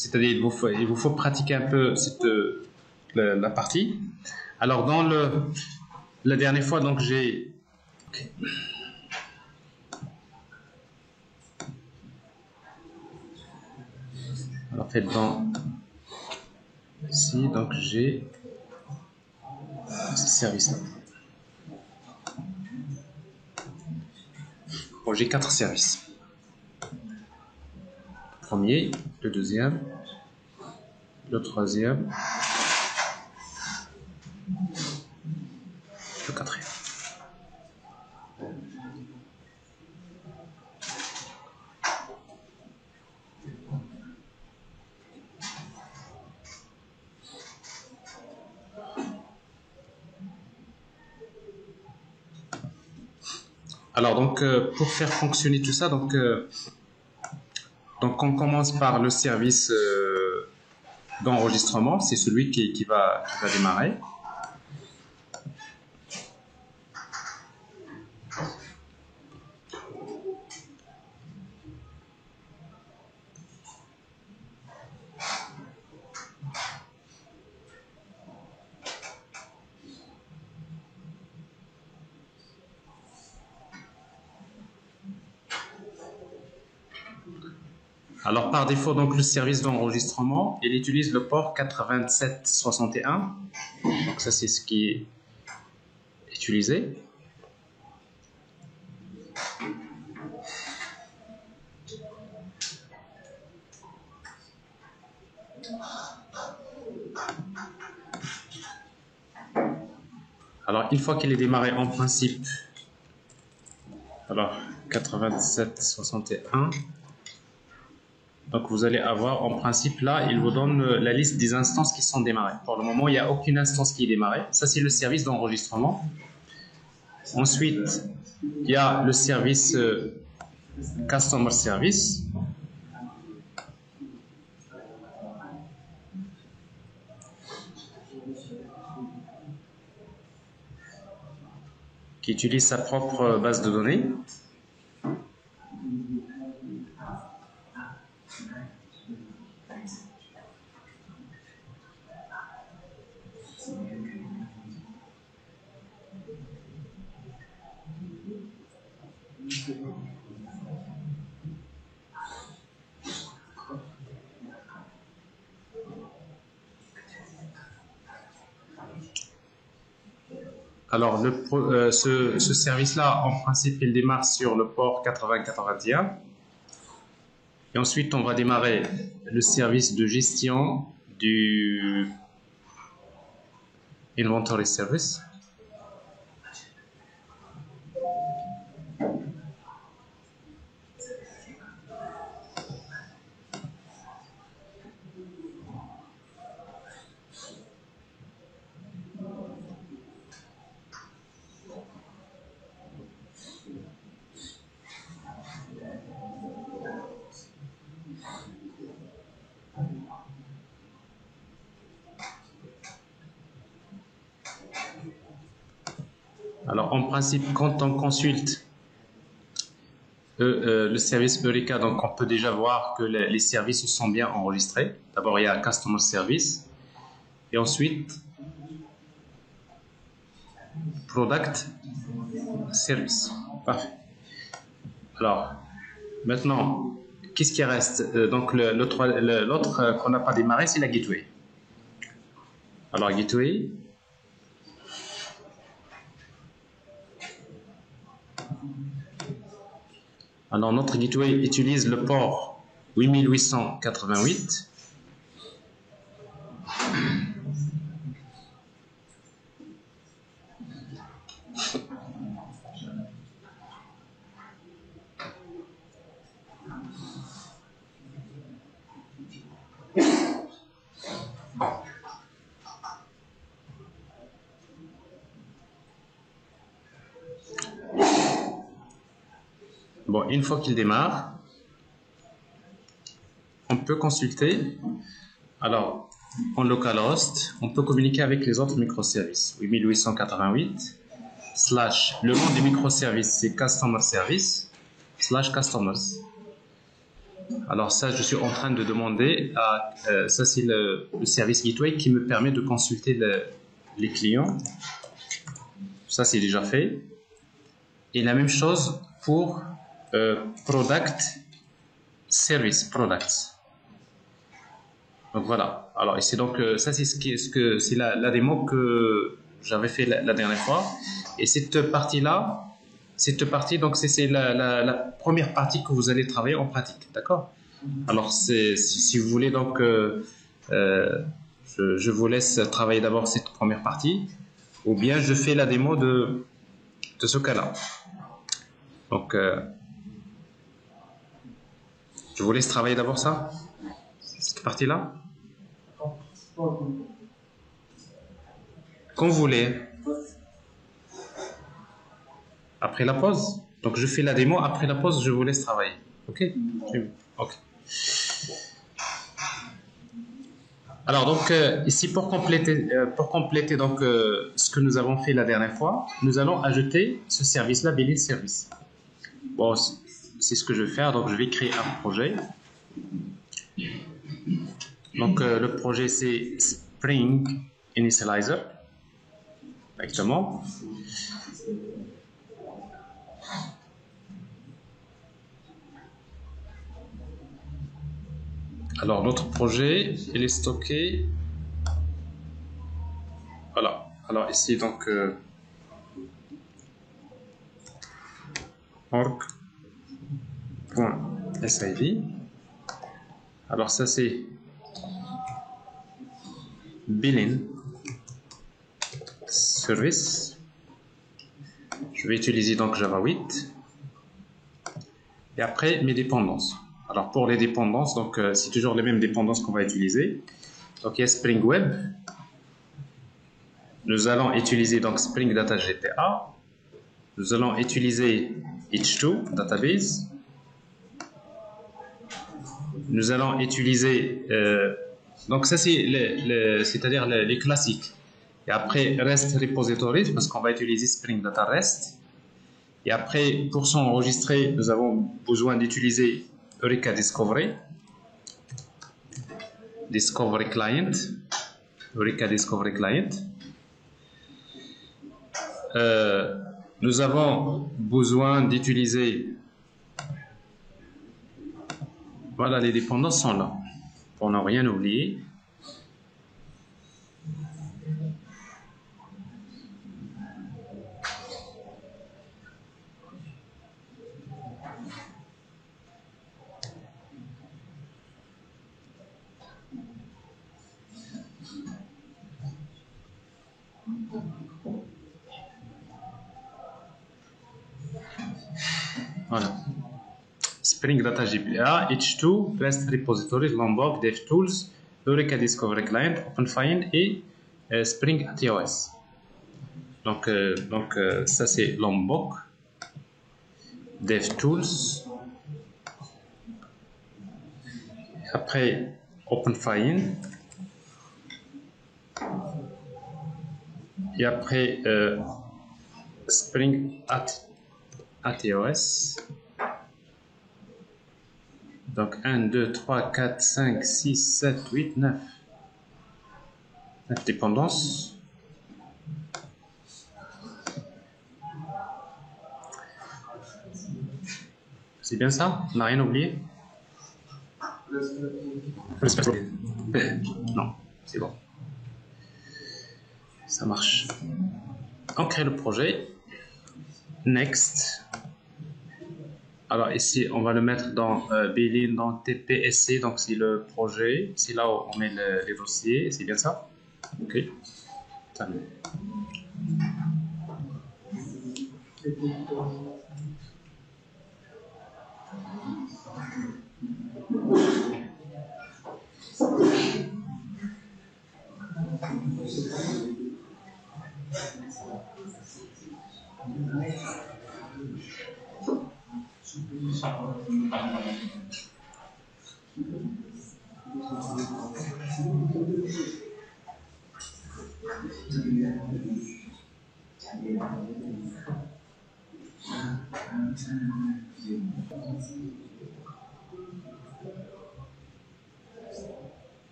c'est-à-dire il vous faut pratiquer un peu la partie. Alors dans la dernière fois, donc j'ai alors, en fait, ici, donc j'ai ce service-là. Bon, j'ai 4 services. Le premier, le deuxième, le troisième, le quatrième. Alors donc pour faire fonctionner tout ça, donc on commence par le service d'enregistrement, c'est celui qui va démarrer. Alors par défaut, donc le service d'enregistrement, il utilise le port 8761. Donc ça c'est ce qui est utilisé. Alors une fois qu'il est démarré en principe, alors 8761. Donc vous allez avoir en principe là, il vous donne la liste des instances qui sont démarrées. Pour le moment, il n'y a aucune instance qui est démarrée. Ça, c'est le service d'enregistrement. Ensuite, il y a le service Customer Service. Qui utilise sa propre base de données. Alors, ce service-là, en principe, il démarre sur le port 8081. Et ensuite, on va démarrer le service de gestion du Inventory Service. Alors, en principe, quand on consulte le service Eureka, donc on peut déjà voir que les services sont bien enregistrés. D'abord, il y a Customer Service. Et ensuite, Product Service. Parfait. Alors, maintenant, qu'est-ce qui reste? Donc, l'autre qu'on n'a pas démarré, c'est la Gateway. Alors, Gateway. Alors, notre Gateway utilise le port 8888. Bon, une fois qu'il démarre, on peut consulter. Alors, en localhost, on peut communiquer avec les autres microservices. 8888 / le nom du microservice, c'est Customer Service / Customers. Alors ça, je suis en train de demander à... ça, c'est le service Gateway qui me permet de consulter les clients. Ça, c'est déjà fait. Et la même chose pour Product Service, Products. Donc voilà. Alors ici, donc ça, c'est c'est la démo que j'avais fait la dernière fois. Et cette partie-là, donc c'est la première partie que vous allez travailler en pratique, d'accord? Alors si vous voulez, donc je vous laisse travailler d'abord cette première partie, ou bien je fais la démo de ce cas-là. Donc je vous laisse travailler d'abord ça, cette partie-là. Quand vous voulez. Après la pause. Donc je fais la démo, après la pause, je vous laisse travailler. Ok? Ok. Alors donc ici pour compléter donc ce que nous avons fait la dernière fois, nous allons ajouter ce service-là, Billing Service. Bon, c'est ce que je vais faire. Donc je vais créer un projet. Donc le projet c'est Spring Initializer. Exactement. Alors notre projet, il est stocké. Voilà. Alors ici donc org.siv. Alors ça c'est Billing Service. Je vais utiliser donc Java 8. Et après mes dépendances. Alors pour les dépendances, donc c'est toujours les mêmes dépendances qu'on va utiliser. Donc il y a Spring Web. Nous allons utiliser donc Spring Data GPA. Nous allons utiliser H2 Database. Nous allons utiliser donc ça c'est-à-dire les classiques. Et après REST Repositories parce qu'on va utiliser Spring Data REST. Et après pour s'enregistrer, nous avons besoin d'utiliser Eureka Discovery Client. Eureka Discovery Client. Nous avons besoin d'utiliser, voilà, les dépendances sont là, pour ne rien oublier. Voilà. Spring Data GPA, H2, REST Repositories, Lombok, DevTools, Eureka Discovery Client, OpenFind et Spring ATOS. Donc ça c'est Lombok, DevTools, après OpenFind, et après Spring ATOS. Donc 1, 2, 3, 4, 5, 6, 7, 8, 9. 9 dépendances. C'est bien ça? On n'a rien oublié? Non, c'est bon. Ça marche. On crée le projet. Next. Alors ici, on va le mettre dans Billing, dans TPSC, donc c'est le projet. C'est là où on met les dossiers, c'est bien ça? Ok. Terminé.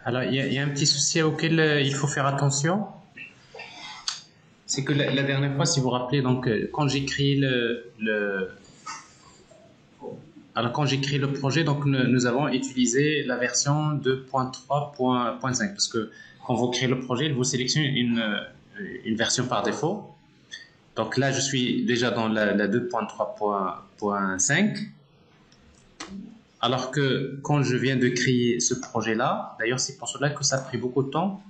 Alors, il y a un petit souci auquel il faut faire attention. C'est que la dernière fois, si vous vous rappelez, donc, quand j'ai créé quand j'ai créé le projet, donc, nous avons utilisé la version 2.3.5 parce que quand vous créez le projet, il vous sélectionne une version par défaut. Donc là, je suis déjà dans la 2.3.5. Alors que quand je viens de créer ce projet-là, d'ailleurs, c'est pour cela que ça a pris beaucoup de temps.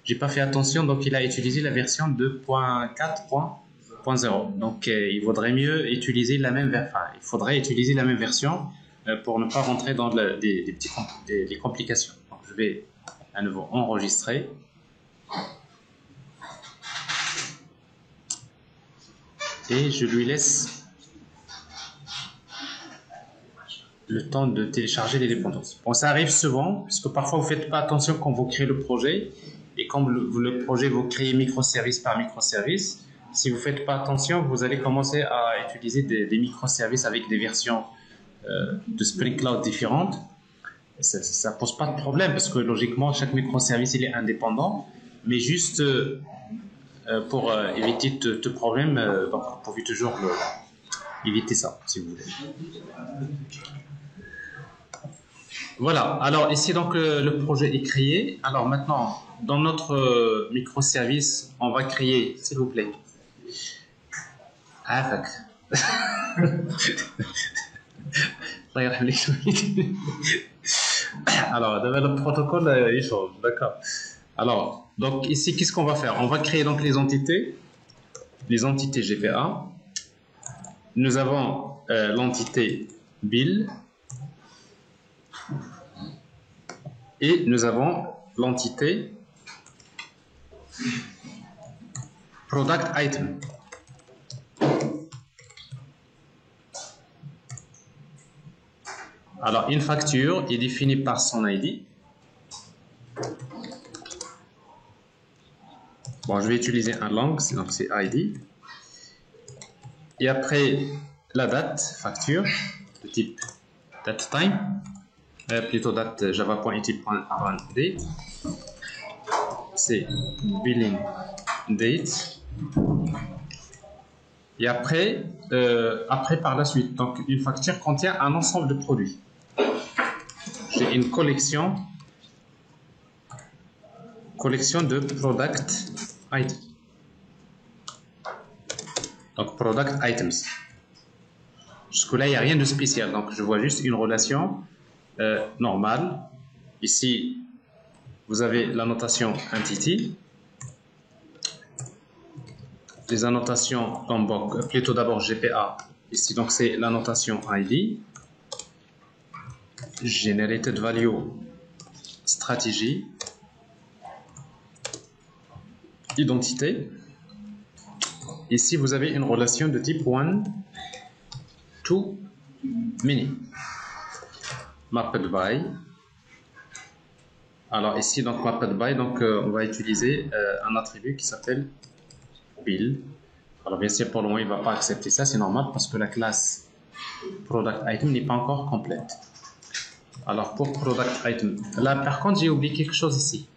J'ai pas fait attention, donc il a utilisé la version 2.4.0. Donc il faudrait mieux utiliser la même version pour ne pas rentrer dans des complications. Donc, je vais à nouveau enregistrer. Et je lui laisse le temps de télécharger les dépendances. Bon, ça arrive souvent, parce que parfois vous ne faites pas attention quand vous créez le projet, et quand le projet vous créez microservice par microservice, si vous ne faites pas attention, vous allez commencer à utiliser des microservices avec des versions de Spring Cloud différentes. Ça ne pose pas de problème, parce que logiquement, chaque microservice il est indépendant, mais juste pour éviter de problème, donc vous pouvez toujours éviter ça, si vous voulez. Voilà, alors ici donc le projet est créé. Alors maintenant, dans notre microservice, on va créer, s'il vous plaît. Alors, le protocole, il change, d'accord. Alors, donc ici, qu'est-ce qu'on va faire? On va créer donc les entités GPA. Nous avons l'entité bill et nous avons l'entité product item. Alors, une facture est définie par son ID. Bon, je vais utiliser un long, donc c'est ID. Et après, la date, facture, de type datetime, plutôt date java.util.d. C'est billing date. Et après, par la suite, donc une facture contient un ensemble de produits. J'ai une collection de product items. Donc product items. Jusque-là, il n'y a rien de spécial. Donc je vois juste une relation normale. Ici, vous avez la notation entity. Les annotations Lombok, plutôt d'abord GPA. Ici, donc c'est la notation ID. Generated value stratégie. Identité. Ici, vous avez une relation de type one to many. Mapped by. Alors ici, donc mapped by, donc on va utiliser un attribut qui s'appelle bill. Alors bien sûr, pour le moment, il ne va pas accepter ça, c'est normal parce que la classe product item n'est pas encore complète. Alors pour product item, là par contre, j'ai oublié quelque chose ici.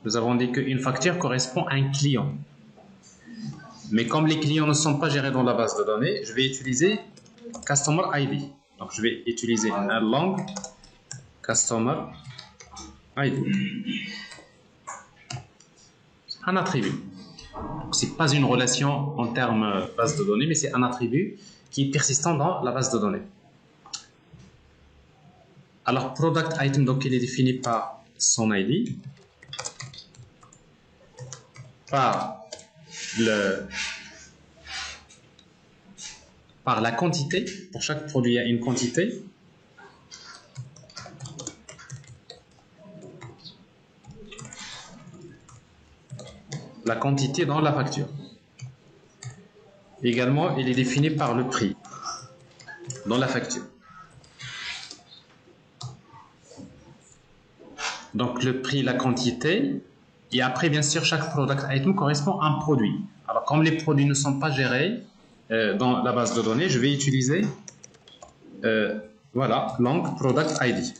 Nous avons dit qu'une facture correspond à un client. Mais comme les clients ne sont pas gérés dans la base de données, je vais utiliser Customer ID. Donc je vais utiliser un long Customer ID. Un attribut. Ce n'est pas une relation en termes base de données, mais c'est un attribut qui est persistant dans la base de données. Alors, product item, donc il est défini par son ID, par la quantité. Pour chaque produit, il y a une quantité. La quantité dans la facture. Également, il est défini par le prix dans la facture. Donc, le prix, la quantité. Et après, bien sûr, chaque product item correspond à un produit. Alors, comme les produits ne sont pas gérés dans la base de données, je vais utiliser voilà, long product ID.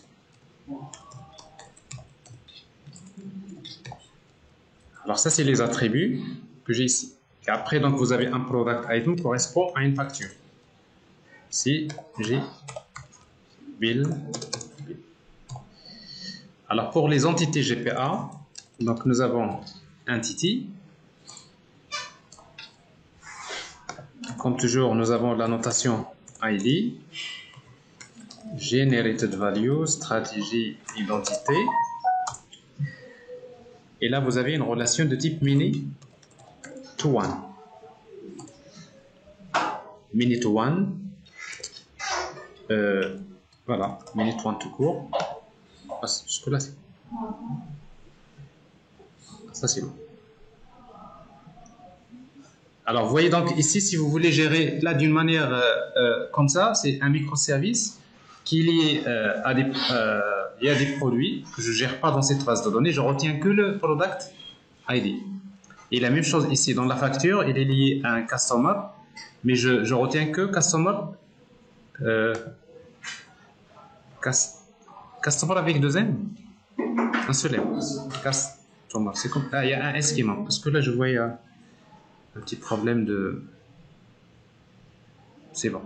Alors ça, c'est les attributs que j'ai ici. Et après, donc, vous avez un product item qui correspond à une facture. Ici, j'ai bill. Alors, pour les entités GPA, donc nous avons entity. Comme toujours, nous avons la notation ID, generated value, stratégie, identité. Et là, vous avez une relation de type mini to one. Mini to one. Voilà, mini to one tout court. Jusque-là, c'est. Ça, c'est bon. Alors, vous voyez donc ici, si vous voulez gérer là d'une manière comme ça, c'est un microservice qui est lié à des produits que je ne gère pas dans cette base de données. Je retiens que le product ID. Et la même chose ici, dans la facture, il est lié à un customer, mais je retiens que customer, customer avec deux N, un seul M. Customer, c'est comme il y a un S qui manque, parce que là je voyais un petit problème de. C'est bon.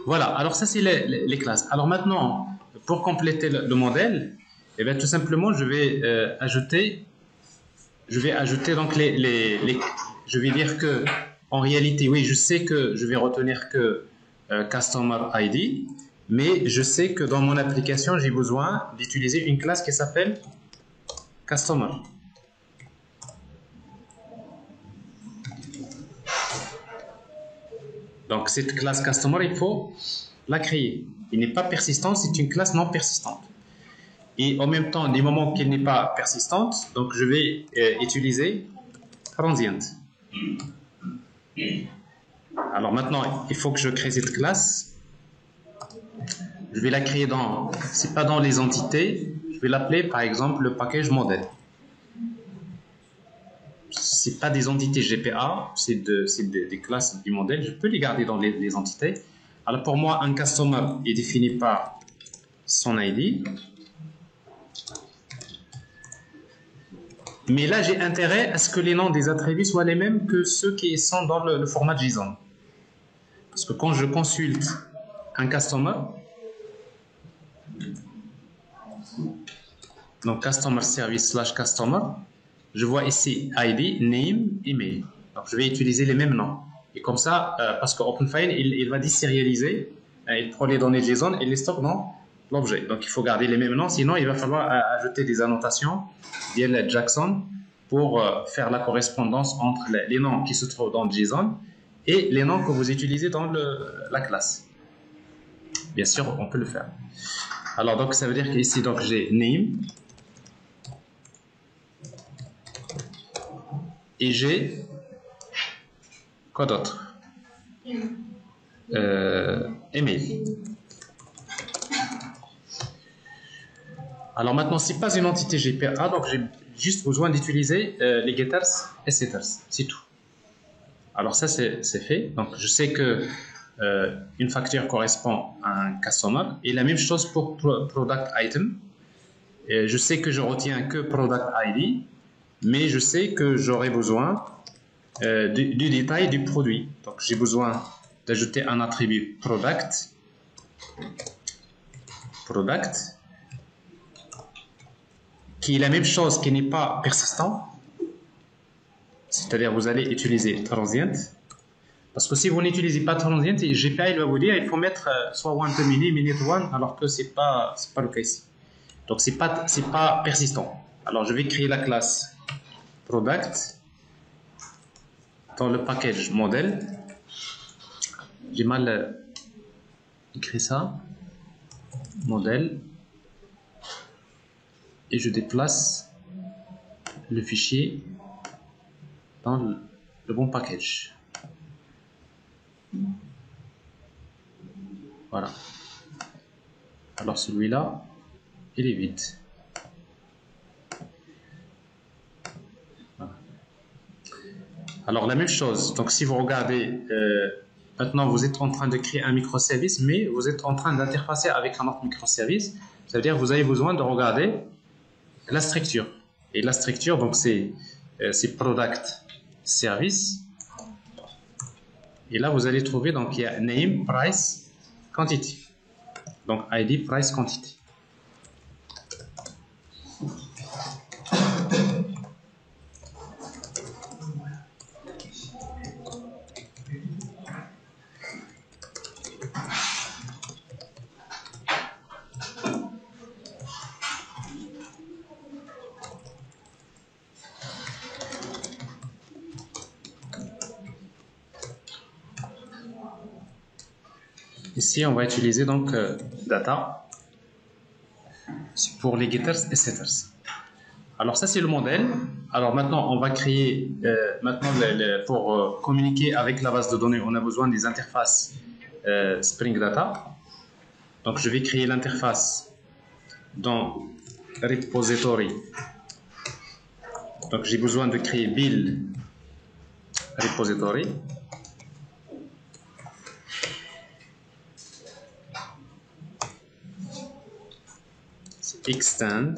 Voilà, alors ça c'est les classes. Alors maintenant, pour compléter le modèle, eh bien, tout simplement je vais ajouter donc je vais dire que en réalité, oui, je sais que je vais retenir que Customer ID, mais je sais que dans mon application, j'ai besoin d'utiliser une classe qui s'appelle Customer. Donc cette classe Customer, il faut la créer. Il n'est pas persistant, c'est une classe non persistante. Et en même temps, du moment qu'elle n'est pas persistante, donc je vais utiliser transient. Alors maintenant, il faut que je crée cette classe. Je vais la créer dans, c'est pas dans les entités, je vais l'appeler par exemple le package model. C'est pas des entités GPA, c'est des classes du modèle, je peux les garder dans les entités. Alors pour moi, un customer est défini par son ID. Mais là, j'ai intérêt à ce que les noms des attributs soient les mêmes que ceux qui sont dans le format JSON. Parce que quand je consulte un customer, donc customer service / customer, je vois ici ID, name, email. Donc je vais utiliser les mêmes noms. Et comme ça, parce que OpenFile, il va désérialiser, il prend les données JSON et les stocke dans l'objet. Donc il faut garder les mêmes noms, sinon il va falloir ajouter des annotations via le Jackson pour faire la correspondance entre les noms qui se trouvent dans le JSON et les noms que vous utilisez dans la classe. Bien sûr, on peut le faire. Alors donc ça veut dire qu'ici donc j'ai name et j'ai quoi d'autre? Email. Alors maintenant, c'est pas une entité GPA, donc j'ai juste besoin d'utiliser les getters et setters, c'est tout. Alors ça c'est fait, donc je sais que une facture correspond à un customer, et la même chose pour product item. Et je sais que je retiens que product ID, mais je sais que j'aurai besoin du détail du produit. Donc j'ai besoin d'ajouter un attribut product, qui est la même chose, qui n'est pas persistant. C'est-à-dire vous allez utiliser transient. Parce que si vous n'utilisez pas transient, GPA il va vous dire il faut mettre soit one to many, minute one, alors que c'est pas le cas ici. Donc c'est pas persistant. Alors je vais créer la classe product dans le package model. J'ai mal écrit ça. Modèle. Et je déplace le fichier dans le bon package. Voilà. Alors celui-là, il est vide. Voilà. Alors la même chose. Donc si vous regardez, maintenant vous êtes en train de créer un microservice, mais vous êtes en train d'interfacer avec un autre microservice. Ça veut dire que vous avez besoin de regarder la structure. Et la structure, donc c'est product service. Et là, vous allez trouver, donc il y a name, price, quantity. Donc ID, price, quantity. Ici, on va utiliser donc data pour les getters et setters. Alors ça, c'est le modèle. Alors maintenant, on va créer, pour communiquer avec la base de données, on a besoin des interfaces Spring Data. Donc je vais créer l'interface dans repository. Donc j'ai besoin de créer build repository. Extend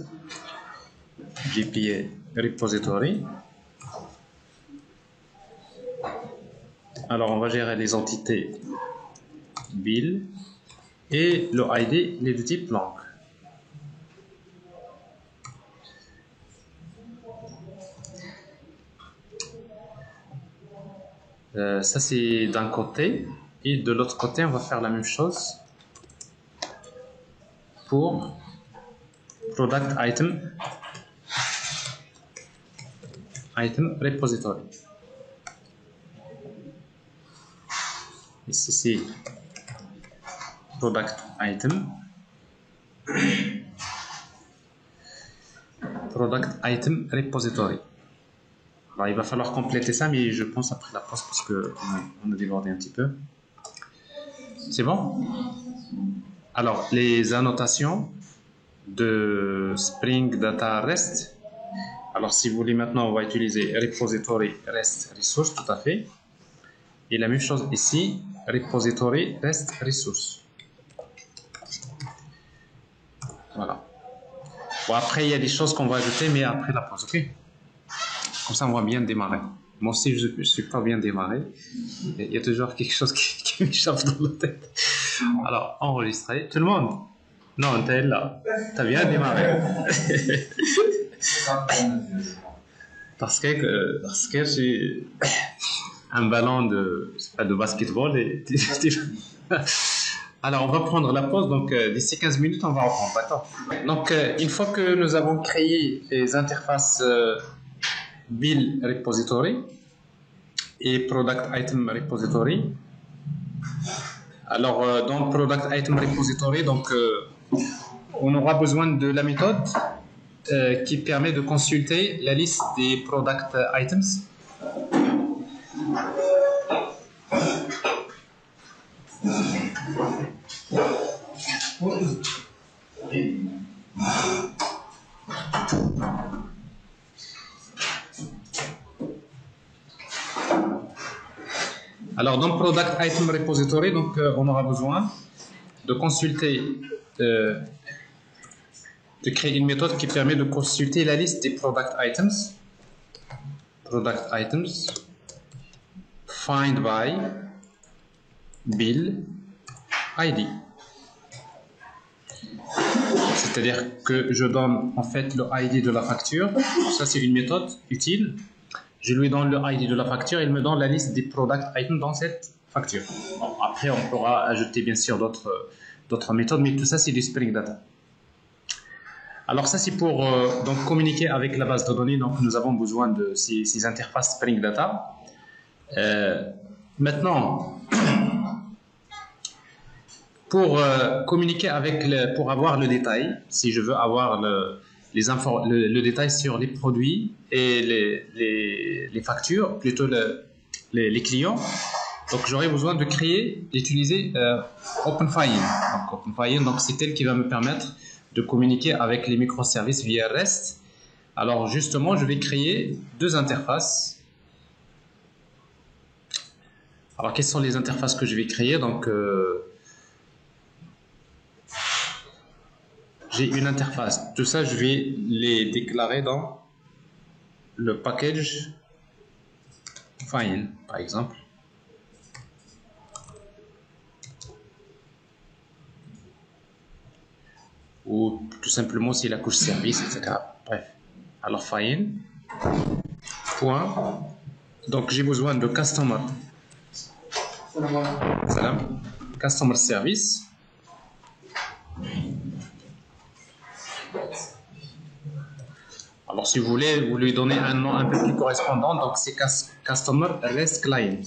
GPA repository. Alors on va gérer les entités build et le ID, il est de type langue. Ça c'est d'un côté, et de l'autre côté on va faire la même chose pour product item repository. Ici c'est product item repository. Alors, il va falloir compléter ça, mais je pense après la pause parce qu'on a débordé un petit peu. C'est bon? Alors, les annotations de Spring Data REST. Alors, si vous voulez, maintenant, on va utiliser repository REST resource, tout à fait. Et la même chose ici, repository REST resource. Voilà. Bon, après, il y a des choses qu'on va ajouter, mais après la pause, ok? Comme ça, on va bien démarrer. Moi aussi, je ne suis pas bien démarré. Il y a toujours quelque chose qui m'échappe dans la tête. Alors, enregistrer. Tout le monde? Non, t'es là. T'as bien démarré. Parce que j'ai un ballon de basketball. Alors, on va prendre la pause. Donc, d'ici 15 minutes, on va reprendre. D'accord? Donc, une fois que nous avons créé les interfaces build repository et product item repository. Alors dans product item repository, donc on aura besoin de la méthode qui permet de consulter la liste des product items. Alors dans Product Item Repository, donc, on aura besoin de consulter, de créer une méthode qui permet de consulter la liste des Product Items. Product Items, find by, bill, ID. C'est-à-dire que je donne en fait le ID de la facture. Ça c'est une méthode utile. Je lui donne le ID de la facture, il me donne la liste des product items dans cette facture. Bon, après, on pourra ajouter bien sûr d'autres méthodes, mais tout ça, c'est du Spring Data. Alors ça, c'est pour donc, communiquer avec la base de données. Donc, nous avons besoin de ces interfaces Spring Data. Maintenant, pour communiquer pour avoir le détail, si je veux avoir le détail sur les produits et les factures, plutôt les clients. Donc j'aurai besoin d'utiliser OpenFile. Donc OpenFile, donc c'est elle qui va me permettre de communiquer avec les microservices via REST. Alors justement, je vais créer deux interfaces. Alors quelles sont les interfaces que je vais créer? Donc j'ai une interface. Tout ça, je vais les déclarer dans le package fine, par exemple. Ou tout simplement c'est la couche service, etc. Bref. Alors fine. Point. Donc j'ai besoin de customer. Salam. Customer service. Alors si vous voulez, vous lui donnez un nom un peu plus correspondant, donc c'est customer REST client.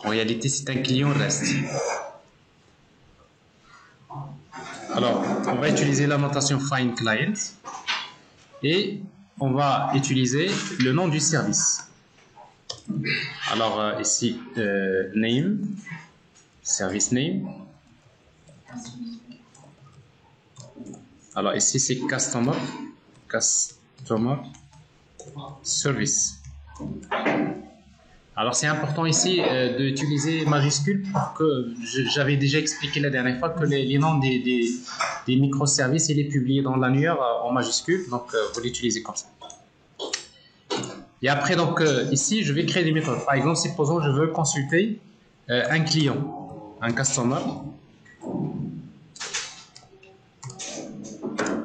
En réalité, c'est un client REST. Alors, on va utiliser la notation find client et on va utiliser le nom du service. Alors ici, name, service name. Alors ici, c'est customer service. Alors c'est important ici d'utiliser majuscule parce que j'avais déjà expliqué la dernière fois que les noms des microservices il est publié dans l'annuaire en majuscule, donc vous l'utilisez comme ça. Et après donc ici je vais créer des méthodes. Par exemple, supposons je veux consulter un client, un customer.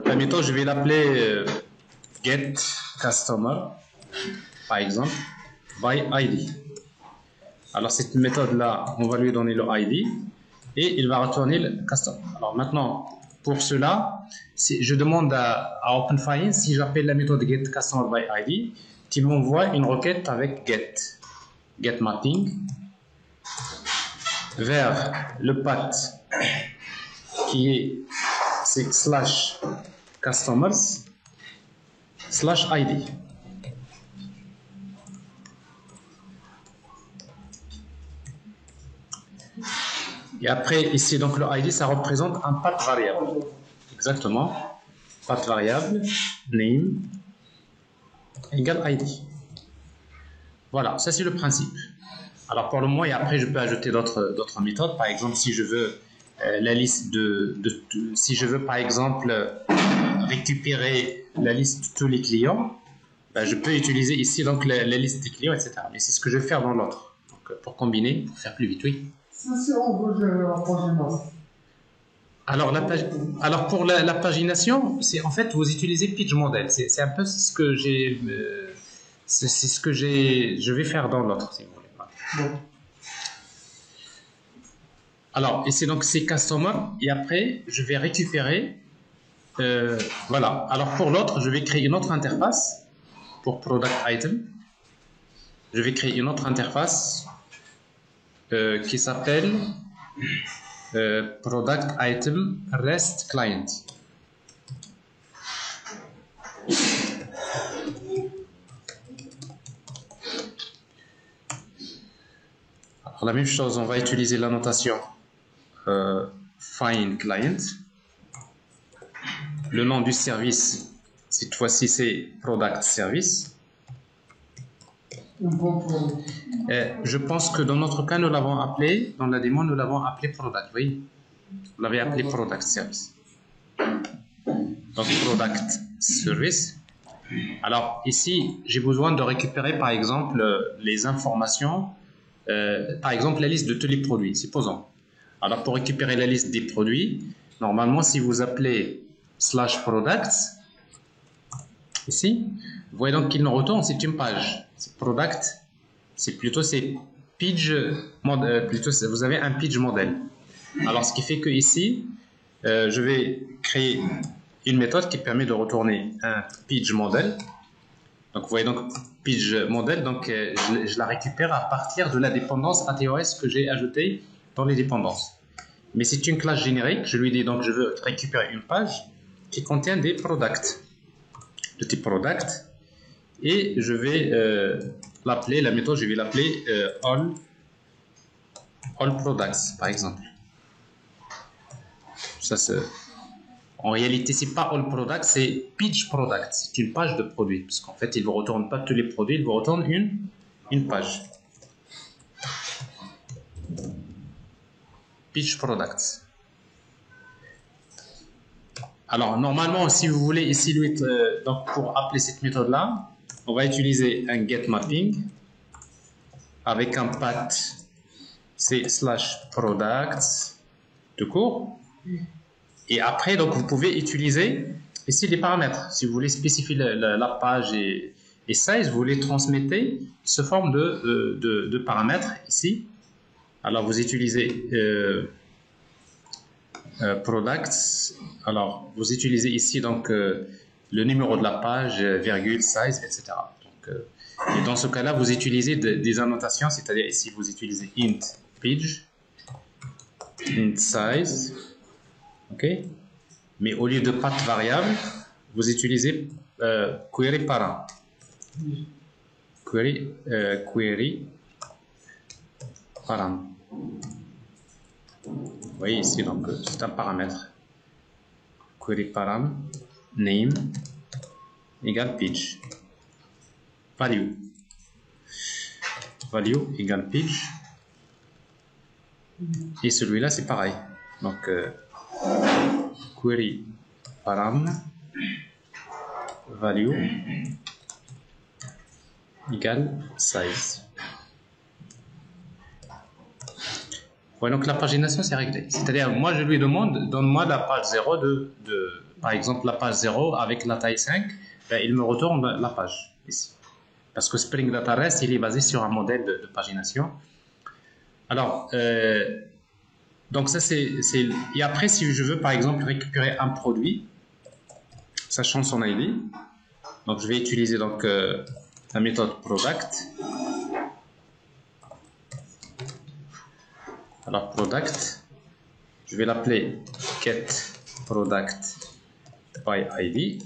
La méthode je vais l'appeler get customer par exemple by ID. Alors cette méthode là, on va lui donner le ID et il va retourner le customer. Alors maintenant, pour cela, je demande à OpenFine si j'appelle la méthode get customer by ID, qu'il m'envoie une requête avec get mapping vers le path qui est slash customers slash ID. Et après, ici, donc le ID, ça représente un path variable. Exactement. Path variable, name, égale ID. Voilà, ça c'est le principe. Alors pour le moment, et après, je peux ajouter d'autres méthodes. Par exemple, si je veux la liste si je veux, par exemple, récupérer la liste de tous les clients, ben, je peux utiliser ici donc la liste des clients, etc. Mais c'est ce que je vais faire dans l'autre. Pour combiner, pour faire plus vite, oui. Alors pour la pagination, c'est en fait vous utilisez Page Model. C'est un peu ce que j'ai, c'est ce que je vais faire dans l'autre, si vous voulez. Voilà. Bon. Alors ici donc c'est customer et après je vais récupérer. Voilà. Alors pour l'autre, je vais créer une autre interface pour product item. Je vais créer une autre interface qui s'appelle product item REST client. Alors la même chose, on va utiliser la notation find client. Le nom du service, cette fois-ci c'est product service. Je pense que dans notre cas, nous l'avons appelé, dans la démo, nous l'avons appelé product, oui. On l'avait appelé product service. Donc product service. Alors ici, j'ai besoin de récupérer par exemple les informations, par exemple la liste de tous les produits, supposons. Alors pour récupérer la liste des produits, normalement si vous appelez slash products, ici, vous voyez donc qu'il nous retourne, c'est une page. C'est product, c'est plutôt page model, plutôt vous avez un page model. Alors ce qui fait que ici, je vais créer une méthode qui permet de retourner un page model. Donc vous voyez donc page model, donc je la récupère à partir de la dépendance ATOS que j'ai ajoutée dans les dépendances. Mais c'est une classe générique, je lui dis donc je veux récupérer une page qui contient des products de type product et je vais l'appeler, la méthode je vais l'appeler all products par exemple. Ça c'est en réalité c'est pas all products, c'est page product, c'est une page de produit parce qu'en fait il ne vous retourne pas tous les produits, il vous retourne une page. Page products. Alors, normalement, si vous voulez ici, donc pour appeler cette méthode-là, on va utiliser un getMapping avec un path c'est /products de court. Et après, donc, vous pouvez utiliser ici les paramètres. Si vous voulez spécifier la page et size, vous les transmettez sous forme de paramètres ici. Alors, vous utilisez products. Alors, vous utilisez ici donc le numéro de la page, virgule, size, etc. Donc, et dans ce cas-là, vous utilisez des annotations, c'est-à-dire ici, vous utilisez int page, int size, ok. Mais au lieu de path variable, vous utilisez query param. Query param. Vous voyez ici, donc c'est un paramètre. Query param name égale page. Value égale page. Et celui-là, c'est pareil. Donc, query param value égale size. Ouais, donc la pagination, c'est réglé. C'est-à-dire, moi, je lui demande, donne-moi la page 0 par exemple, la page 0 avec la taille 5, ben, il me retourne la page ici. Parce que Spring Data REST, il est basé sur un modèle de pagination. Alors, donc ça, c'est... Et après, si je veux, par exemple, récupérer un produit, sachant son ID, donc je vais utiliser donc, la méthode product. Alors, product, je vais l'appeler get product by ID,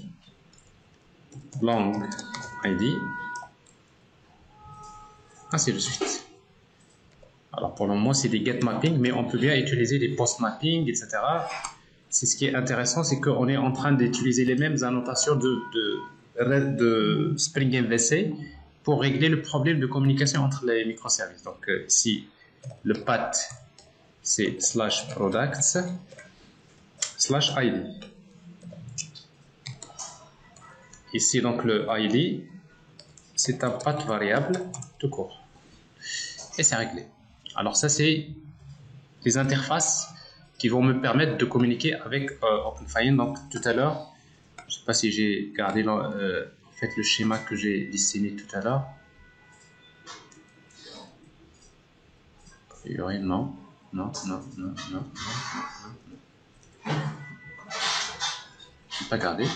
long ID, ainsi de suite. Alors, pour le moment, c'est des get mapping, mais on peut bien utiliser des post mapping, etc. C'est ce qui est intéressant, c'est qu'on est en train d'utiliser les mêmes annotations de Spring MVC pour régler le problème de communication entre les microservices. Donc, ici, le path, c'est /products /id. Ici, donc, le id, c'est un path variable tout court. Et c'est réglé. Alors, ça, c'est les interfaces qui vont me permettre de communiquer avec OpenFINE. Donc, tout à l'heure, je ne sais pas si j'ai gardé en fait, le schéma que j'ai dessiné tout à l'heure. Il y aurait non. Je n'ai pas gardé.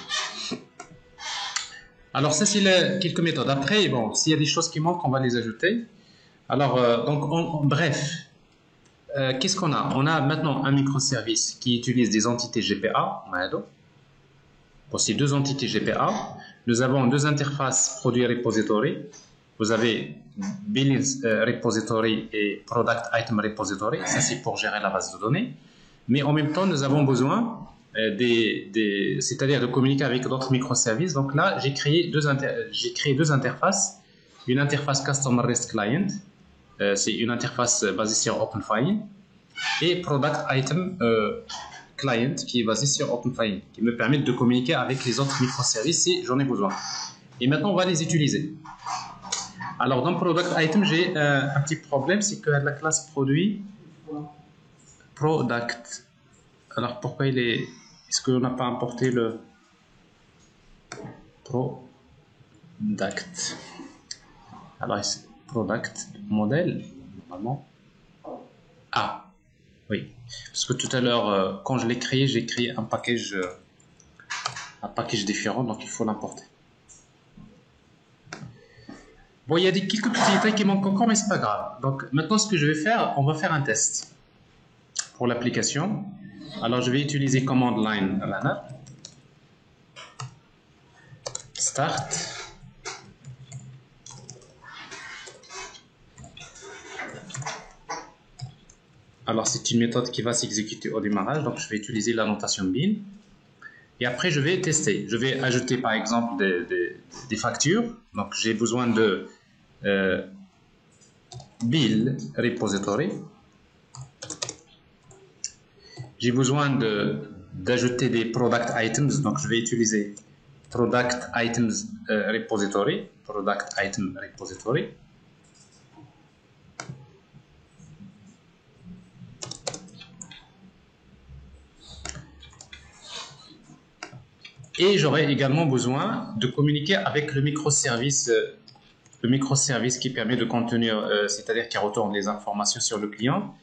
Alors, ça, c'est quelques méthodes. Après, bon, s'il y a des choses qui manquent, on va les ajouter. Alors, donc, bref, qu'est-ce qu'on a? On a maintenant un microservice qui utilise des entités GPA. Pour ces deux entités GPA, nous avons deux interfaces produit repository. Vous avez Billings Repository et Product Item Repository. Ça, c'est pour gérer la base de données. Mais en même temps, nous avons besoin c'est-à-dire de communiquer avec d'autres microservices. Donc là, j'ai créé deux interfaces. Une interface Customer REST Client. C'est une interface basée sur OpenFINE. Et Product Item Client qui est basé sur OpenFINE, qui me permet de communiquer avec les autres microservices si j'en ai besoin. Et maintenant, on va les utiliser. Alors, dans Product Item, j'ai un petit problème, c'est que la classe produit, Product. Alors, pourquoi il est... Est-ce qu'on n'a pas importé le Product? Alors, ici, Product, modèle, normalement. Ah, oui. Parce que tout à l'heure, quand je l'ai créé, j'ai créé un package différent, donc il faut l'importer. Bon, il y a quelques petits détails qui manquent encore, mais c'est pas grave. Donc, maintenant, ce que je vais faire, on va faire un test pour l'application. Alors, je vais utiliser command line runner. Start. Alors, c'est une méthode qui va s'exécuter au démarrage. Donc, je vais utiliser la notation bin. Et après, je vais tester. Je vais ajouter, par exemple, des factures. Donc, j'ai besoin de bill repository. J'ai besoin de d'ajouter des product items. Donc, je vais utiliser product items repository, product item repository. Et j'aurai également besoin de communiquer avec le microservice qui permet de contenir, c'est-à-dire qui retourne les informations sur le client,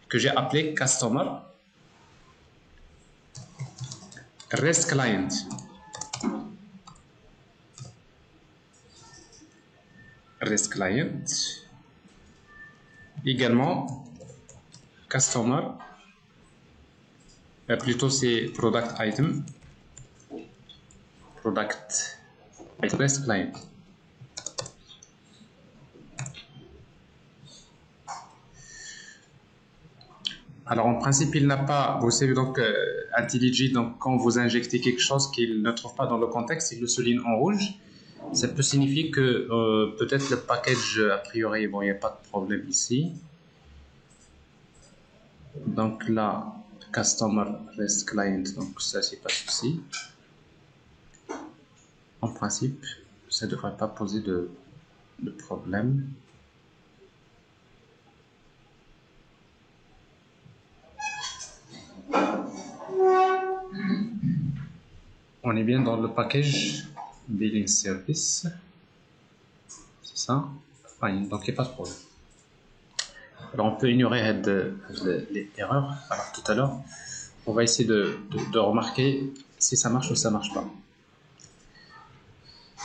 que j'ai appelé Customer REST Client. REST Client. Également, Customer, plutôt c'est Product Item. Product REST Client. Alors en principe, il n'a pas, vous savez donc IntelliJ, donc quand vous injectez quelque chose qu'il ne trouve pas dans le contexte, il le souligne en rouge. Ça peut signifier que peut-être le package a priori, bon, il n'y a pas de problème ici. Donc là, Customer REST Client, donc ça c'est pas de souci. En principe, ça ne devrait pas poser de problème. On est bien dans le package Billing Service. C'est ça? Fine, donc il n'y a pas de problème. Alors on peut ignorer les erreurs. Alors tout à l'heure, on va essayer de remarquer si ça marche ou ça ne marche pas.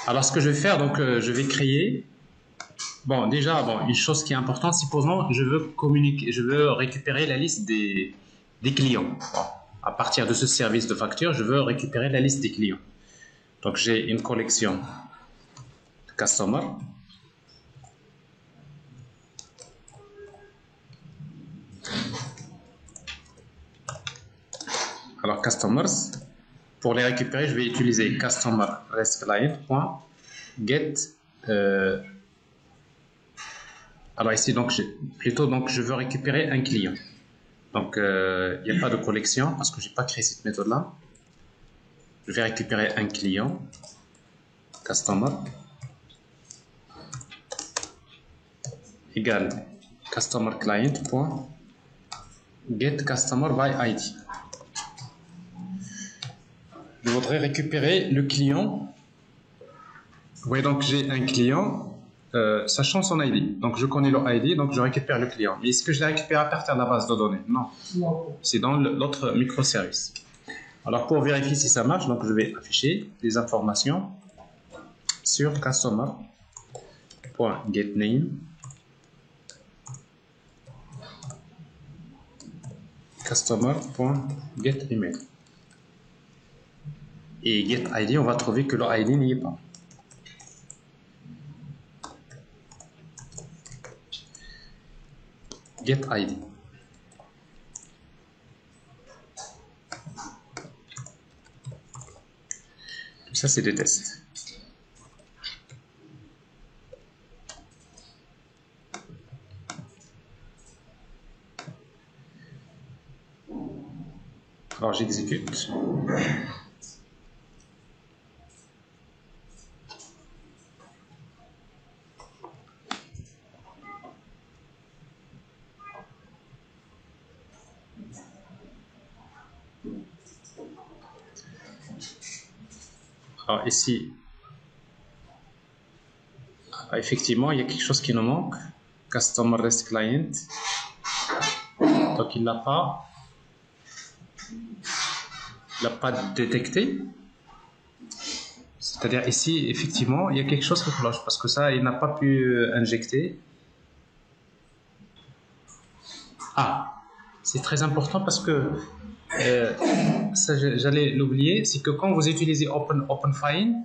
Alors ce que je vais faire, donc je vais créer. Bon, déjà, une chose qui est importante, supposons je veux communiquer, je veux récupérer la liste des clients. Bon, à partir de ce service de facture, je veux récupérer la liste des clients. Donc j'ai une collection de customer. Alors customers, pour les récupérer, je vais utiliser customer REST client.get. Alors ici, donc, je veux récupérer un client. Donc, il n'y a pas de collection parce que je n'ai pas créé cette méthode-là. Je vais récupérer un client, customer, égale customer client.get customer by ID. Je voudrais récupérer le client. Vous voyez, donc j'ai un client, sachant son ID. Donc je connais le ID, donc je récupère le client. Mais est-ce que je l'ai récupéré à partir de la base de données? Non. C'est dans l'autre microservice. Alors pour vérifier si ça marche, donc je vais afficher des informations sur customer.getName, customer.getEmail. Et getID, on va trouver que le ID n'y est pas. GetID. Tout ça, c'est des tests. Alors, j'exécute. Alors ici, effectivement, il y a quelque chose qui nous manque. Customer REST Client. Donc il n'a pas détecté. C'est-à-dire ici, effectivement, il y a quelque chose qui cloche parce que ça, il n'a pas pu injecter. Ah, c'est très important parce que ça, j'allais l'oublier, c'est que quand vous utilisez OpenFine,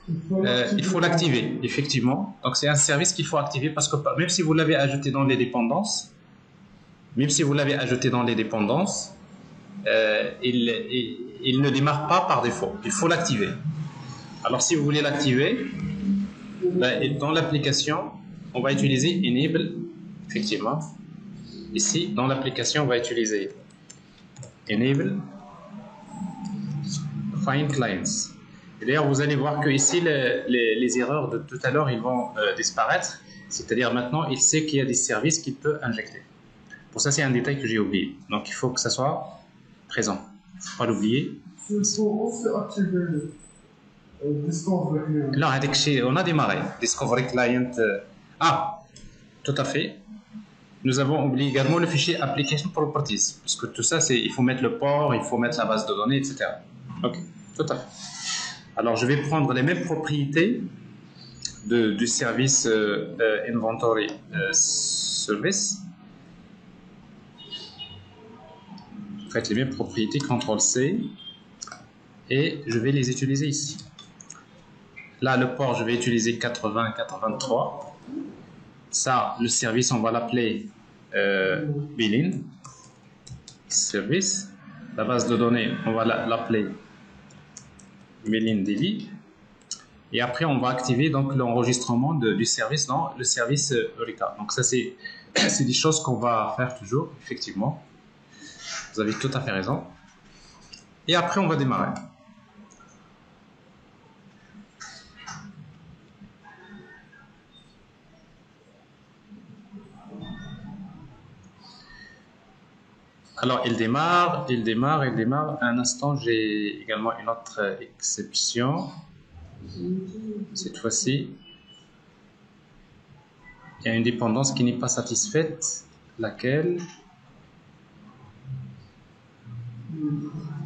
il faut l'activer, effectivement. Donc c'est un service qu'il faut activer parce que même si vous l'avez ajouté dans les dépendances, il ne démarre pas par défaut. Il faut l'activer. Alors si vous voulez l'activer, dans l'application, on va utiliser Enable, effectivement. Ici, dans l'application, on va utiliser Enable find clients. Et d'ailleurs, vous allez voir que ici, les erreurs de tout à l'heure, ils vont disparaître. C'est-à-dire maintenant, il sait qu'il y a des services qu'il peut injecter. Pour ça, c'est un détail que j'ai oublié. Donc, il faut que ça soit présent. Il ne faut pas l'oublier. Là, on a démarré. Discovery Client. Ah, tout à fait. Nous avons oublié également le fichier Application Properties. Parce que tout ça, il faut mettre le port, il faut mettre la base de données, etc. Ok, tout à fait. Alors, je vais prendre les mêmes propriétés du service Inventory Service. En fait, les mêmes propriétés, CTRL-C. Et je vais les utiliser ici. Là, le port, je vais utiliser 80-83. Ça, le service, on va l'appeler billing service. La base de données, on va l'appeler billing DB. Et après, on va activer donc l'enregistrement du service dans le service Eureka. Donc ça, c'est des choses qu'on va faire toujours, effectivement. Vous avez tout à fait raison. Et après, on va démarrer. Alors, il démarre. Un instant, j'ai également une autre exception. Cette fois-ci, il y a une dépendance qui n'est pas satisfaite. Laquelle?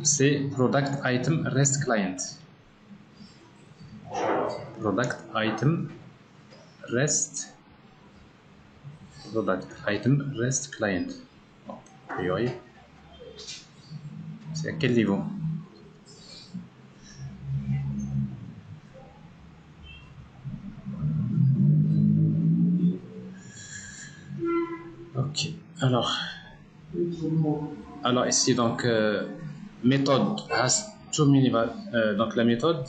C'est Product Item REST Client. Product Item REST Client. Bon, a priori, c'est à quel niveau? Ok, alors ici donc méthode has two minimal, donc la méthode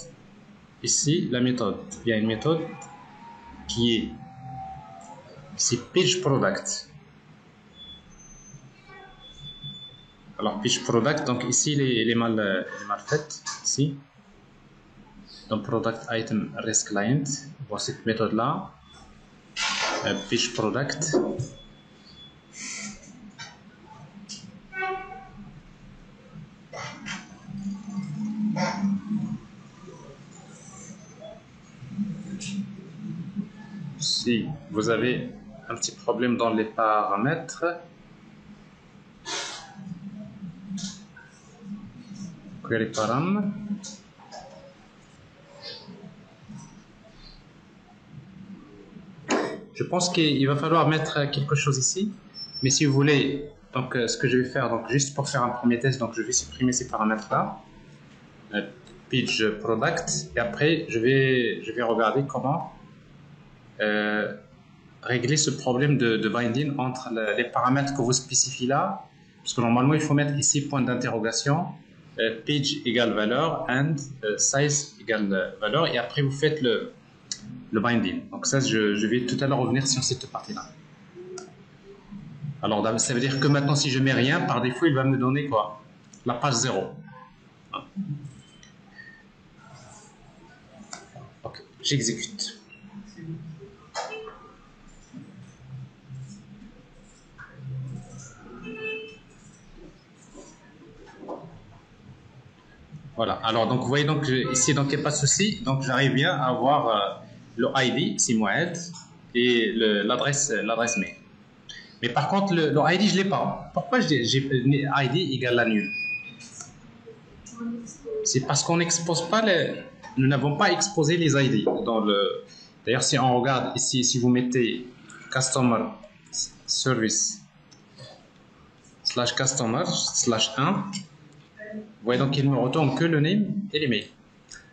ici, il y a une méthode qui est page product. Alors page product, donc ici il est mal fait ici. Donc product item REST client, voici cette méthode là, page product. Si vous avez un petit problème dans les paramètres, query param, je pense qu'il va falloir mettre quelque chose ici, mais si vous voulez, donc ce que je vais faire, donc juste pour faire un premier test, donc je vais supprimer ces paramètres là, page product, et après je vais regarder comment régler ce problème de binding entre les paramètres que vous spécifiez là, parce que normalement il faut mettre ici point d'interrogation, page égale valeur and size égale valeur, et après vous faites le binding. Donc ça, je vais tout à l'heure revenir sur cette partie-là. Alors ça veut dire que maintenant si je mets rien, par défaut il va me donner quoi? La page 0. Ok, j'exécute. Voilà, alors donc vous voyez donc ici donc il n'y a pas de souci, donc j'arrive bien à avoir le ID, c'est Moed, et l'adresse mail. Mais par contre le ID je ne l'ai pas. Pourquoi j'ai ID égale la nulle? C'est parce qu'on n'expose pas nous n'avons pas exposé les ID dans le. D'ailleurs si on regarde ici, si vous mettez customer service / customer / 1. Vous voyez donc qu'il me retourne que le name et l'email.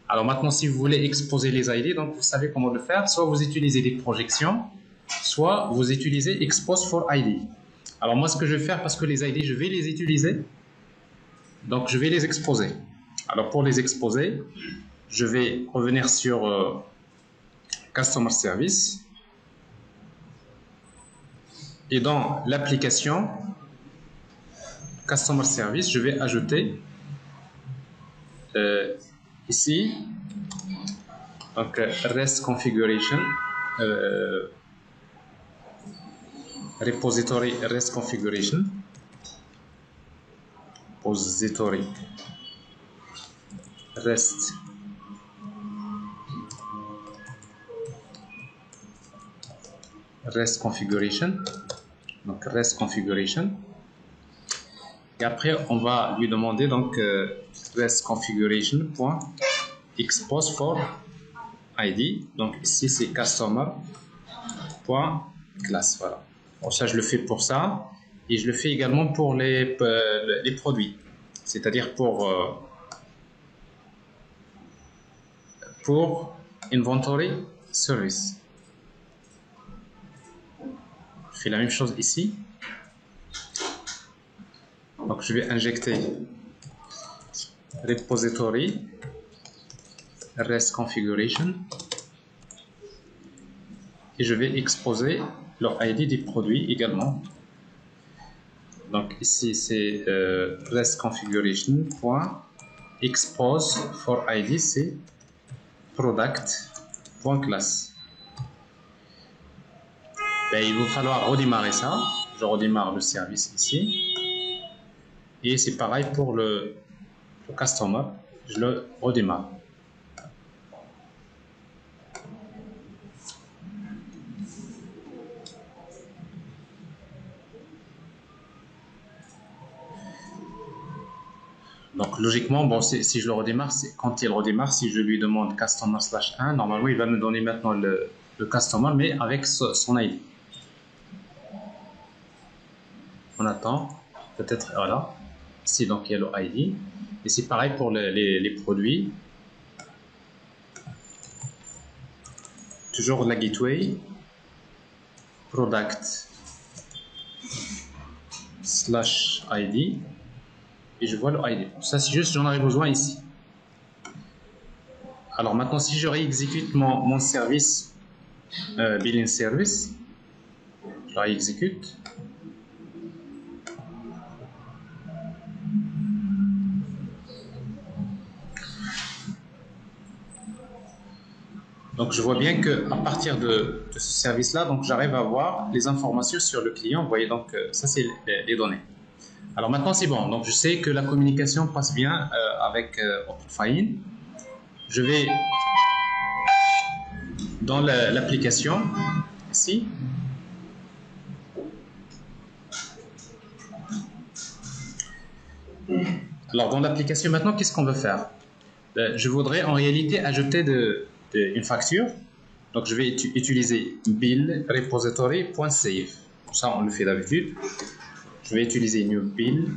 Alors maintenant, si vous voulez exposer les ID, donc vous savez comment le faire. Soit vous utilisez des projections, soit vous utilisez expose for ID. Alors moi, ce que je vais faire, parce que les ID, je vais les utiliser, donc je vais les exposer. Alors pour les exposer, je vais revenir sur Customer Service. Et dans l'application Customer Service, je vais ajouter ici, donc REST configuration, repository REST configuration, repository REST configuration, donc REST configuration. Et après, on va lui demander donc REST configuration point expose for ID. Donc ici c'est customer point class. Voilà. Bon, ça je le fais pour ça et je le fais également pour les produits, c'est-à-dire pour inventory service. Je fais la même chose ici. Donc je vais injecter repository REST configuration et je vais exposer leur ID des produits également. Donc ici c'est REST configuration point expose for ID, c'est product point class. Ben, il va falloir redémarrer ça. Je redémarre le service ici. Et c'est pareil pour le customer. Je le redémarre. Donc logiquement, bon, si je le redémarre, quand il redémarre, si je lui demande customer / 1, normalement il va me donner maintenant le customer, mais avec son ID. On attend, peut-être, voilà. Ici, donc, il y a le ID. Et c'est pareil pour les produits. Toujours la gateway. Product / ID. Et je vois le ID. Ça, c'est juste, j'en aurais besoin ici. Alors maintenant, si je réexécute mon service, billing service, je réexécute. Donc je vois bien que à partir de ce service-là, donc j'arrive à voir les informations sur le client. Vous voyez, donc ça c'est les données. Alors maintenant c'est bon. Donc je sais que la communication passe bien avec OpenFine. Je vais dans l'application ici. Alors dans l'application maintenant, qu'est-ce qu'on veut faire? Je voudrais en réalité ajouter une facture. Donc je vais utiliser bill repository.save. Ça on le fait d'habitude. Je vais utiliser new bill.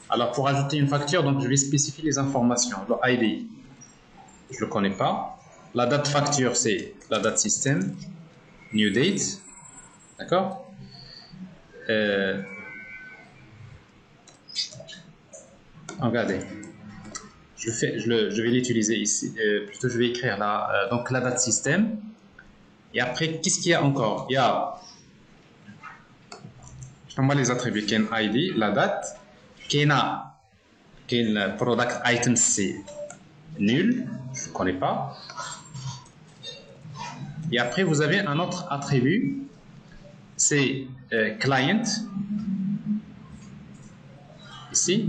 Alors pour ajouter une facture, donc je vais spécifier les informations. Le ID, je le connais pas. La date facture, c'est la date système. New date, d'accord. Regardez. Je vais l'utiliser ici. Plutôt, je vais écrire là. Donc, la date système. Et après, qu'est-ce qu'il y a encore? Il y a les attributs. Ken ID, la date. Ken product item, c'est nul. Je ne connais pas. Et après, vous avez un autre attribut. C'est client. Ici.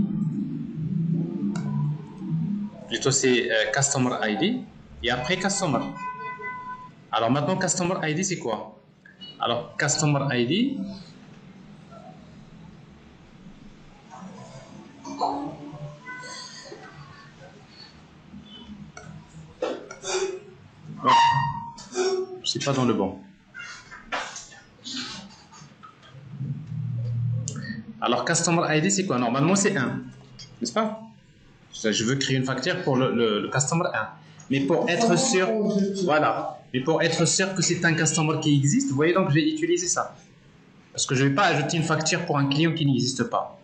Plutôt c'est Customer ID et après Customer. Alors maintenant Customer ID c'est quoi? Alors Customer ID, je ne suis pas dans le bon. Alors Customer ID c'est quoi? Normalement c'est 1, n'est-ce pas? Je veux créer une facture pour le customer 1. Mais pour être sûr, voilà. Mais pour être sûr que c'est un customer qui existe, vous voyez, donc je vais utiliser ça. Parce que je ne vais pas ajouter une facture pour un client qui n'existe pas.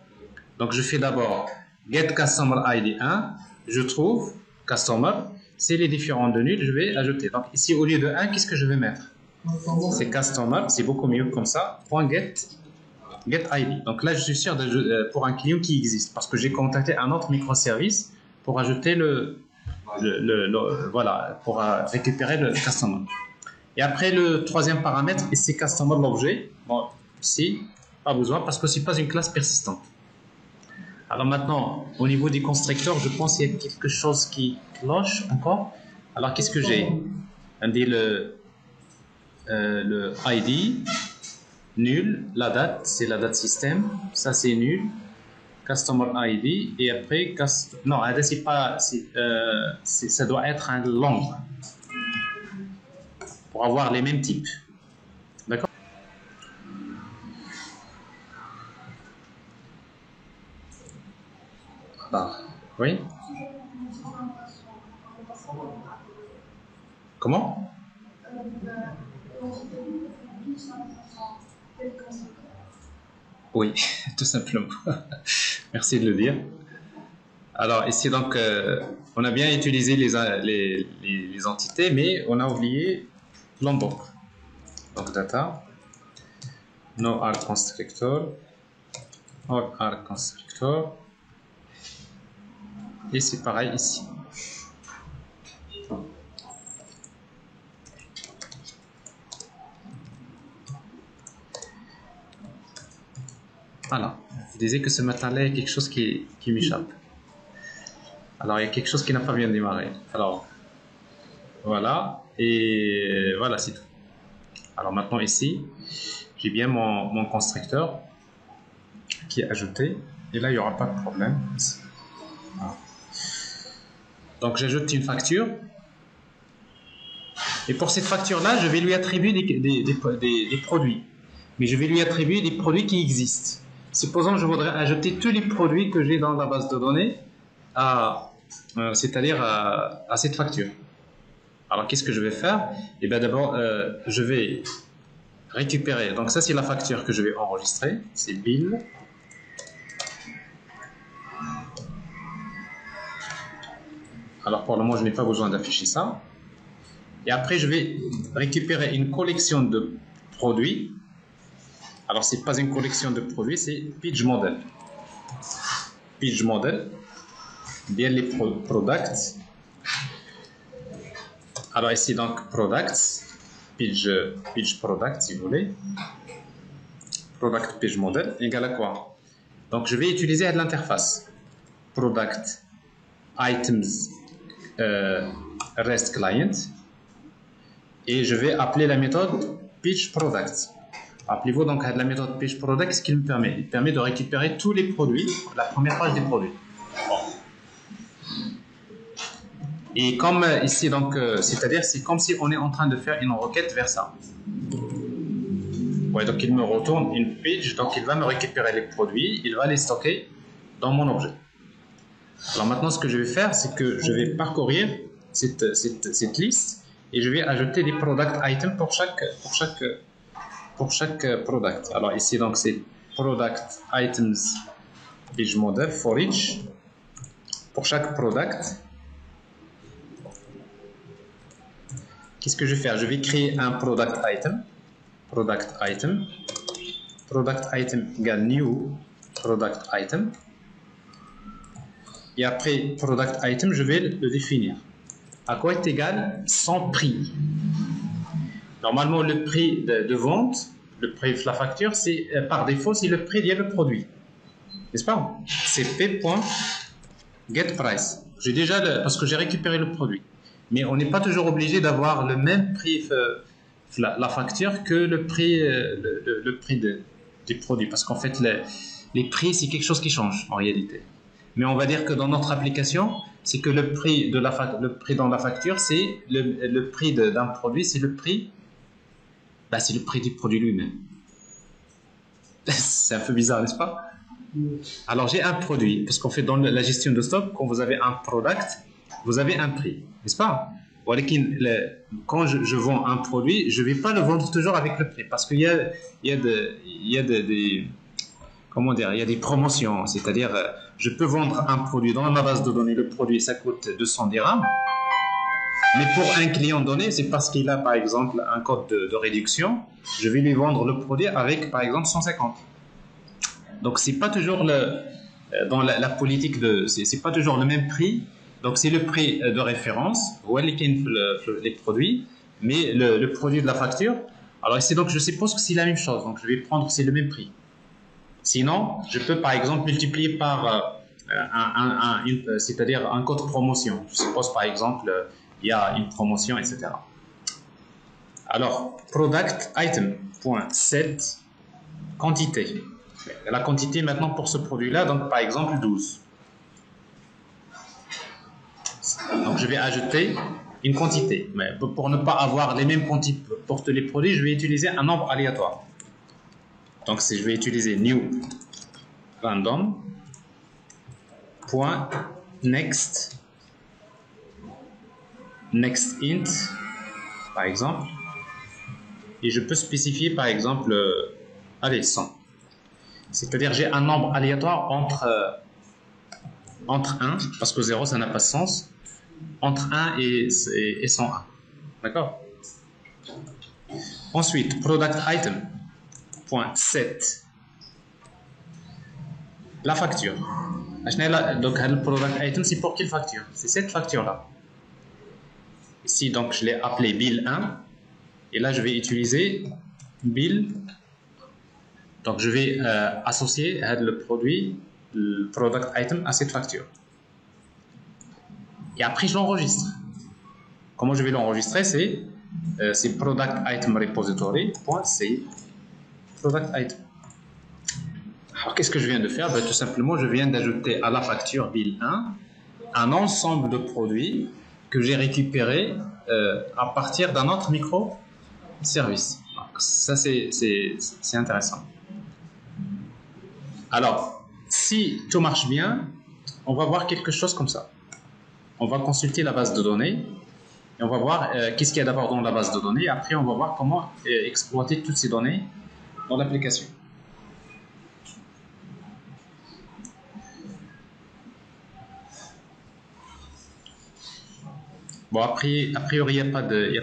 Donc je fais d'abord get customer ID 1, je trouve customer, c'est les différents de nul, je vais ajouter. Donc ici au lieu de 1, qu'est-ce que je vais mettre? C'est customer, c'est beaucoup mieux comme ça, point get ID. Donc là, je suis sûr pour un client qui existe parce que j'ai contacté un autre microservice pour ajouter le voilà, pour récupérer le customer. Et après, le troisième paramètre, c'est customer l'objet. Bon, ici, pas besoin parce que ce n'est pas une classe persistante. Alors maintenant, au niveau des constructeurs, je pense qu'il y a quelque chose qui cloche encore. Alors, qu'est-ce que j'ai? On dit le ID, nul, la date, c'est la date système, ça c'est nul, customer ID, et après, non, c'est pas, ça doit être un long, pour avoir les mêmes types. D'accord? Ah, oui? Comment? Oui, tout simplement. Merci de le dire. Alors ici donc, on a bien utilisé les entités, mais on a oublié Lombok. Donc data, no are constructor, or are constructor, et c'est pareil ici. Voilà, je disais que ce matin-là, il y a quelque chose qui m'échappe. Alors, il y a quelque chose qui n'a pas bien démarré. Alors, voilà, et voilà, c'est tout. Alors maintenant, ici, j'ai bien mon constructeur qui est ajouté, et là, il n'y aura pas de problème. Voilà. Donc, j'ajoute une facture, et pour cette facture-là, je vais lui attribuer des produits, mais je vais lui attribuer des produits qui existent. Supposons que je voudrais ajouter tous les produits que j'ai dans la base de données c'est-à-dire à cette facture. Alors, qu'est-ce que je vais faire? Eh bien, d'abord, je vais récupérer. Donc, ça, c'est la facture que je vais enregistrer. C'est bill. Alors, pour le moment, je n'ai pas besoin d'afficher ça. Et après, je vais récupérer une collection de produits. Alors, ce n'est pas une collection de produits, c'est page model. Page model, bien les products. Alors, ici, donc, products, page product, si vous voulez. Product page model égale à quoi? Donc, je vais utiliser l'interface. Product items REST client. Et je vais appeler la méthode page product. Appelez-vous donc à la méthode page product, ce qui me permet. Il permet de récupérer tous les produits, la première page des produits. Et comme ici, donc, c'est-à-dire, c'est comme si on est en train de faire une requête vers ça. Ouais, donc il me retourne une page, donc il va me récupérer les produits, il va les stocker dans mon objet. Alors maintenant, ce que je vais faire, c'est que je vais parcourir cette liste et je vais ajouter des product items pour chaque product. Alors ici, donc, c'est product items page model for each. Pour chaque product, qu'est-ce que je vais faire? Je vais créer un product item. Product item égale new product item. Et après product item, je vais le définir. À quoi est égal son prix? Normalement, le prix de vente, le prix de la facture, c'est par défaut, c'est le prix lié au produit. N'est-ce pas? C'est p.getPrice. J'ai déjà parce que j'ai récupéré le produit. Mais on n'est pas toujours obligé d'avoir le même prix la facture que le prix des produits. Parce qu'en fait, les prix, c'est quelque chose qui change en réalité. Mais on va dire que dans notre application, c'est que le prix dans la facture, c'est le prix d'un produit, c'est le prix du produit lui-même. C'est un peu bizarre, n'est-ce pas? Alors j'ai un produit, parce qu'on fait dans la gestion de stock, quand vous avez un product, vous avez un prix, n'est-ce pas? Quand je vends un produit, je ne vais pas le vendre toujours avec le prix, parce qu'il y a des comment dire, il y a des promotions, c'est-à-dire je peux vendre un produit dans ma base de données, le produit ça coûte 200 dirhams, mais pour un client donné, c'est parce qu'il a par exemple un code de réduction, je vais lui vendre le produit avec par exemple 150. Donc c'est pas toujours dans la politique c'est pas toujours le même prix Donc c'est le prix de référence, ou les produits, mais le produit de la facture. Alors ici, donc je suppose que c'est la même chose, donc je vais prendre, c'est le même prix. Sinon, je peux par exemple multiplier par c'est-à-dire un code promotion. Je suppose par exemple, il y a une promotion, etc. Alors, product item.set quantité. La quantité maintenant pour ce produit-là, donc par exemple 12. Donc je vais ajouter une quantité. Mais pour ne pas avoir les mêmes quantités pour tous les produits, je vais utiliser un nombre aléatoire. Donc si je vais utiliser new random point next int par exemple, et je peux spécifier par exemple allez 100. C'est-à-dire j'ai un nombre aléatoire entre 1, parce que 0 ça n'a pas de sens, entre 1 et 101. D'accord? Ensuite, product item.set la facture. Donc le product item c'est pour quelle facture? C'est cette facture là. Ici donc je l'ai appelé bill 1 et là je vais utiliser bill. Donc je vais associer le produit, le product item à cette facture. Et après je l'enregistre. Comment je vais l'enregistrer? C'est product item repository.save product item. Alors qu'est-ce que je viens de faire? Tout simplement je viens d'ajouter à la facture bill 1 un ensemble de produits que j'ai récupérés à partir d'un autre microservice. Ça c'est intéressant. Alors, si tout marche bien, on va voir quelque chose comme ça. On va consulter la base de données et on va voir qu'est-ce qu'il y a d'abord dans la base de données. Après, on va voir comment exploiter toutes ces données dans l'application. Bon, a priori, il n'y a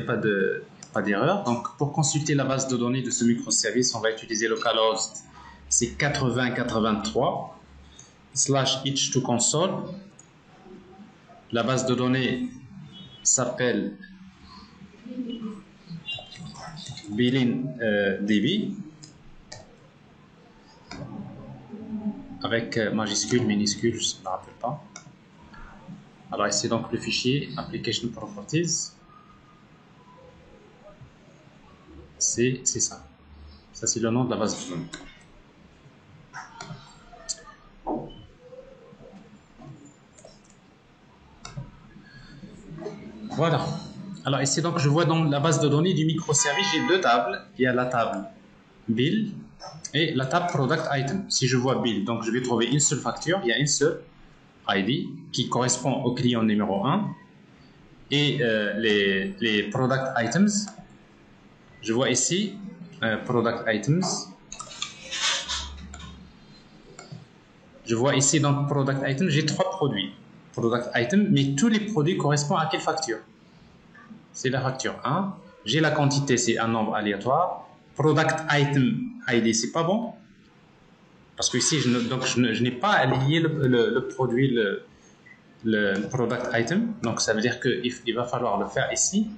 pas d'erreur. Donc, pour consulter la base de données de ce microservice, on va utiliser localhost. C'est 8083 /h2console. La base de données s'appelle BillingDB avec majuscule, minuscule, je ne me rappelle pas. Alors ici donc le fichier application properties, c'est ça. Ça c'est le nom de la base de données. Voilà. Alors ici donc je vois dans la base de données du microservice, j'ai deux tables. Il y a la table bill et la table product item. Si je vois bill, donc je vais trouver une seule facture, il y a une seule ID qui correspond au client numéro 1 et les product items, je vois ici product items, je vois ici donc product item, j'ai 3 produits product item, mais tous les produits correspondent à quelle facture? C'est la facture 1. J'ai la quantité, c'est un nombre aléatoire. Product item ID, c'est pas bon parce que ici je n'ai pas lié le produit, le product item, donc ça veut dire qu'il va falloir le faire ici.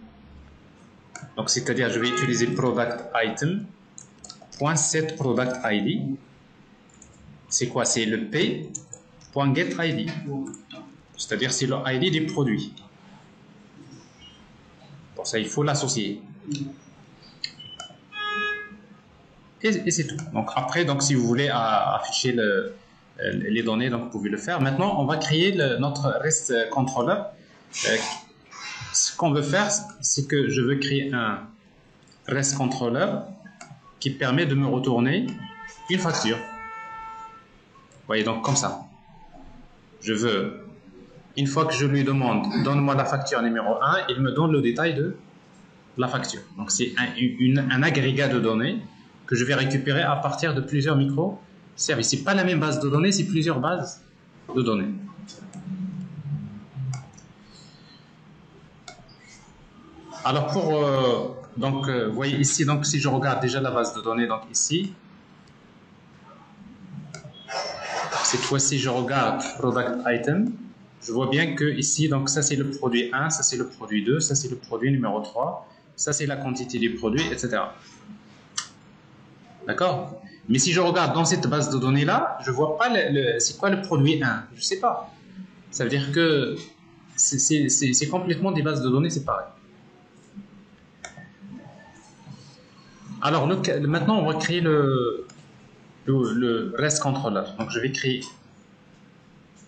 Donc c'est-à-dire je vais utiliser product item .set product ID. C'est quoi? C'est le p.getID, c'est-à-dire c'est le ID du produit. Pour ça il faut l'associer. Et c'est tout. Donc après, donc si vous voulez afficher les données, donc vous pouvez le faire. Maintenant, on va créer notre REST controller. Ce qu'on veut faire, c'est que je veux créer un REST controller qui permet de me retourner une facture. Vous voyez, donc comme ça. Je veux, une fois que je lui demande, donne-moi la facture numéro 1, il me donne le détail de la facture. Donc c'est un agrégat de données que je vais récupérer à partir de plusieurs microservices. Ce n'est pas la même base de données, c'est plusieurs bases de données. Alors vous voyez ici, donc si je regarde déjà la base de données, donc ici, cette fois-ci je regarde product item, je vois bien que ici, donc ça c'est le produit 1, ça c'est le produit 2, ça c'est le produit numéro 3, ça c'est la quantité du produit, etc. D'accord? Mais si je regarde dans cette base de données là, je vois pas c'est quoi le produit 1, je sais pas. Ça veut dire que c'est complètement des bases de données séparées. Alors maintenant on va créer le REST controller. Donc je vais créer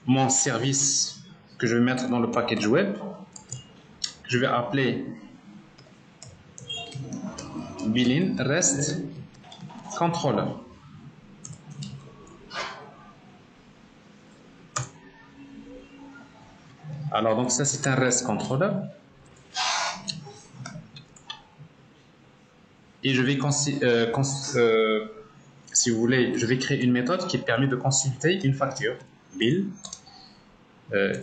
mon service que je vais mettre dans le package web. Je vais appeler Bilin REST controller. Alors donc ça c'est un REST controller. Et je vais si vous voulez, je vais créer une méthode qui permet de consulter une facture bill,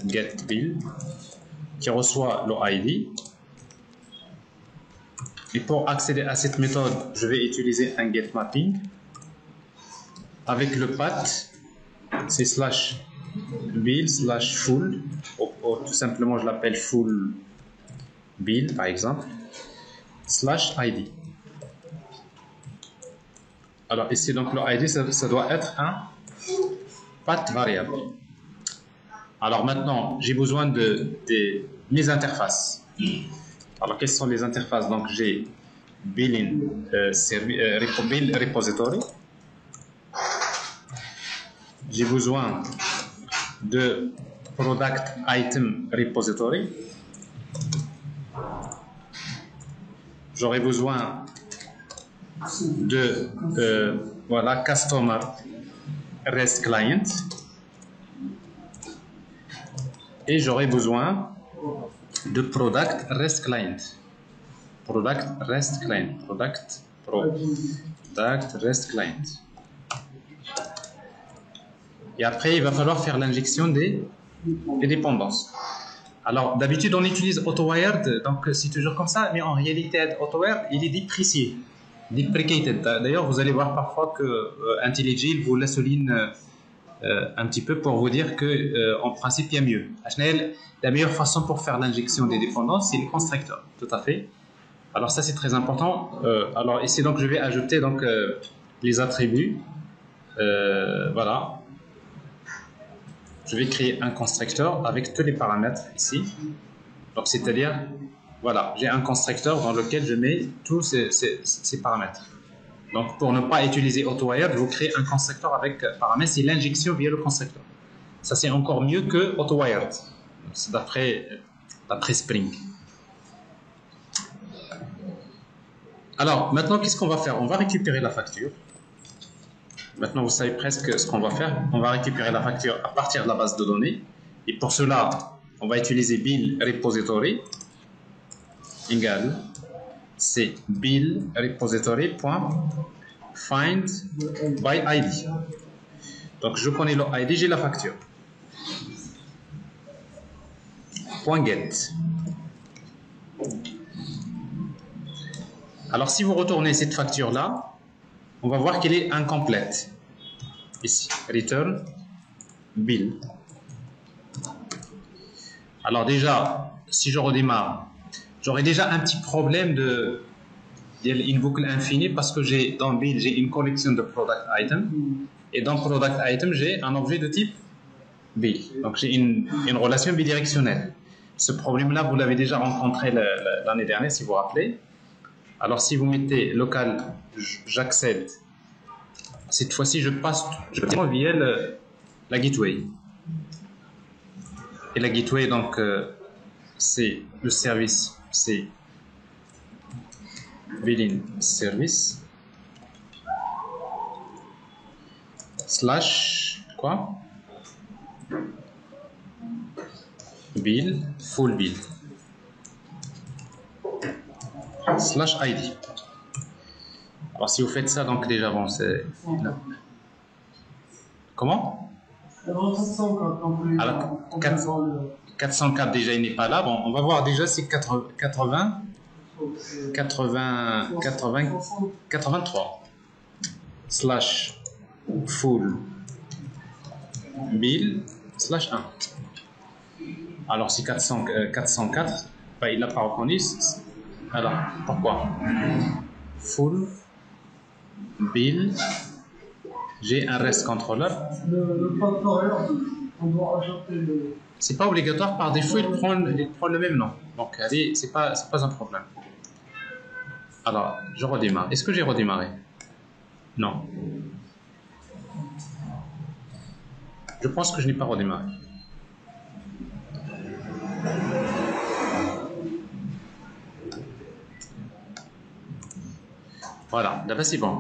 get bill, qui reçoit le ID. Et pour accéder à cette méthode, je vais utiliser un get mapping avec le path, c'est slash bill slash full, ou tout simplement je l'appelle full bill par exemple, slash ID. Alors ici donc le ID ça doit être un path variable. Alors maintenant j'ai besoin de mes interfaces. Alors quelles sont les interfaces? Donc j'ai Bilin bill repository. J'ai besoin de product item repository. J'aurai besoin de voilà, customer REST client. Et j'aurai besoin de product REST client. Product REST client. Product REST client. Et après, il va falloir faire l'injection des dépendances. Alors, d'habitude, on utilise AutoWired, donc c'est toujours comme ça, mais en réalité, AutoWired, il est déprécié, deprecated. D'ailleurs, vous allez voir parfois que IntelliJ vous la souligne un petit peu pour vous dire que, en principe, il y a mieux. La meilleure façon pour faire l'injection des dépendances, c'est les constructeurs, tout à fait. Alors ça, c'est très important. Alors ici, donc, je vais ajouter donc les attributs. Voilà. Je vais créer un constructeur avec tous les paramètres ici. Donc, c'est-à-dire, voilà, j'ai un constructeur dans lequel je mets tous ces paramètres. Donc, pour ne pas utiliser AutoWired, vous créez un constructeur avec paramètres, c'est l'injection via le constructeur. Ça, c'est encore mieux que AutoWired. C'est d'après Spring. Alors, maintenant, qu'est-ce qu'on va faire? On va récupérer la facture. Maintenant, vous savez presque ce qu'on va faire. On va récupérer la facture à partir de la base de données. Et pour cela, on va utiliser bill repository égale c'est bill repository.find by ID. Donc, je connais le ID, j'ai la facture. .get. Alors, si vous retournez cette facture-là, on va voir qu'elle est incomplète. Ici, return bill. Alors déjà, si je redémarre, j'aurai déjà un petit problème de une boucle infinie parce que dans bill, j'ai une collection de product items et dans product item, j'ai un objet de type bill. Donc j'ai une relation bidirectionnelle. Ce problème-là, vous l'avez déjà rencontré l'année dernière, si vous vous rappelez. Alors si vous mettez local, j'accède. Cette fois-ci, je passe via la gateway. Et la gateway, donc, c'est le service, c'est Bilin service slash quoi? Bill, full bill slash ID. Alors si vous faites ça, donc déjà bon, c'est comment? Alors 404 déjà il n'est pas là. Bon, on va voir déjà c'est 83 slash full bill slash 1. Alors si 404, bah, il l'a pas reconnu. Alors pourquoi? Full bill. J'ai un reste controller. Le path variable, on doit ajouter le. C'est pas obligatoire, par défaut il prend le même nom. Donc allez, c'est pas un problème. Alors, je redémarre. Est-ce que j'ai redémarré? Non. Je pense que je n'ai pas redémarré. Voilà, là c'est bon.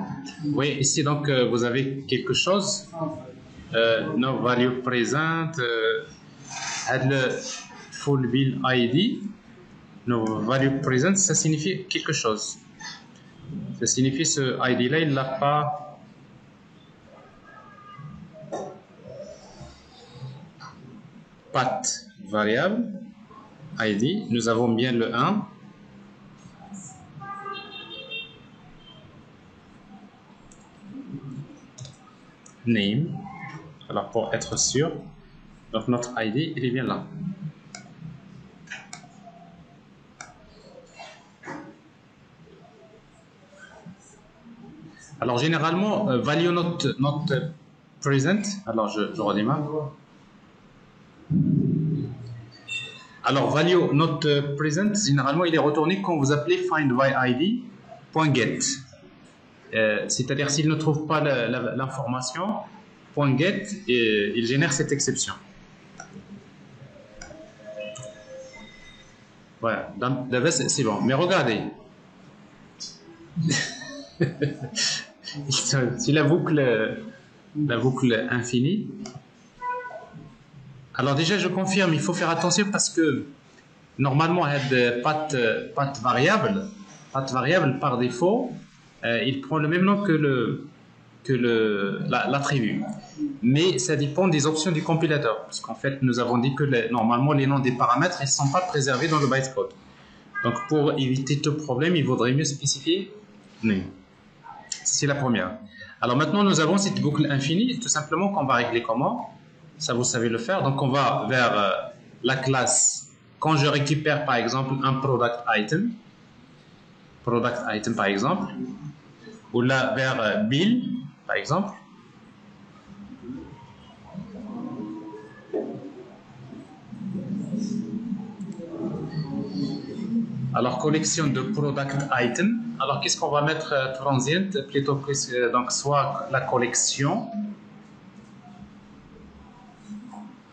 Oui, ici donc vous avez quelque chose. No value present. Le full bill ID. No value present, ça signifie quelque chose. Ça signifie ce ID là, il n'a pas. Path variable ID. Nous avons bien le 1. Name. Alors pour être sûr, donc notre ID il est bien là. Alors généralement value not present. Alors je redémarre. Alors value not present, généralement il est retourné quand vous appelez findById.get. C'est-à-dire s'il ne trouve pas l'information, .get, il génère cette exception. Voilà, c'est bon. Mais regardez, si la boucle infinie. Alors déjà je confirme, il faut faire attention parce que normalement path variable par défaut, il prend le même nom que l'attribut. Mais ça dépend des options du compilateur. Parce qu'en fait, nous avons dit que normalement, les noms des paramètres, ils ne sont pas préservés dans le bytecode. Donc, pour éviter tout problème, il vaudrait mieux spécifier name. C'est la première. Alors maintenant, nous avons cette boucle infinie, tout simplement qu'on va régler comment. Ça, vous savez le faire. Donc, on va vers la classe. Quand je récupère, par exemple, un product item par exemple, ou là vers bill, par exemple. Alors, collection de product item. Alors, qu'est-ce qu'on va mettre transient? Plutôt que donc soit la collection,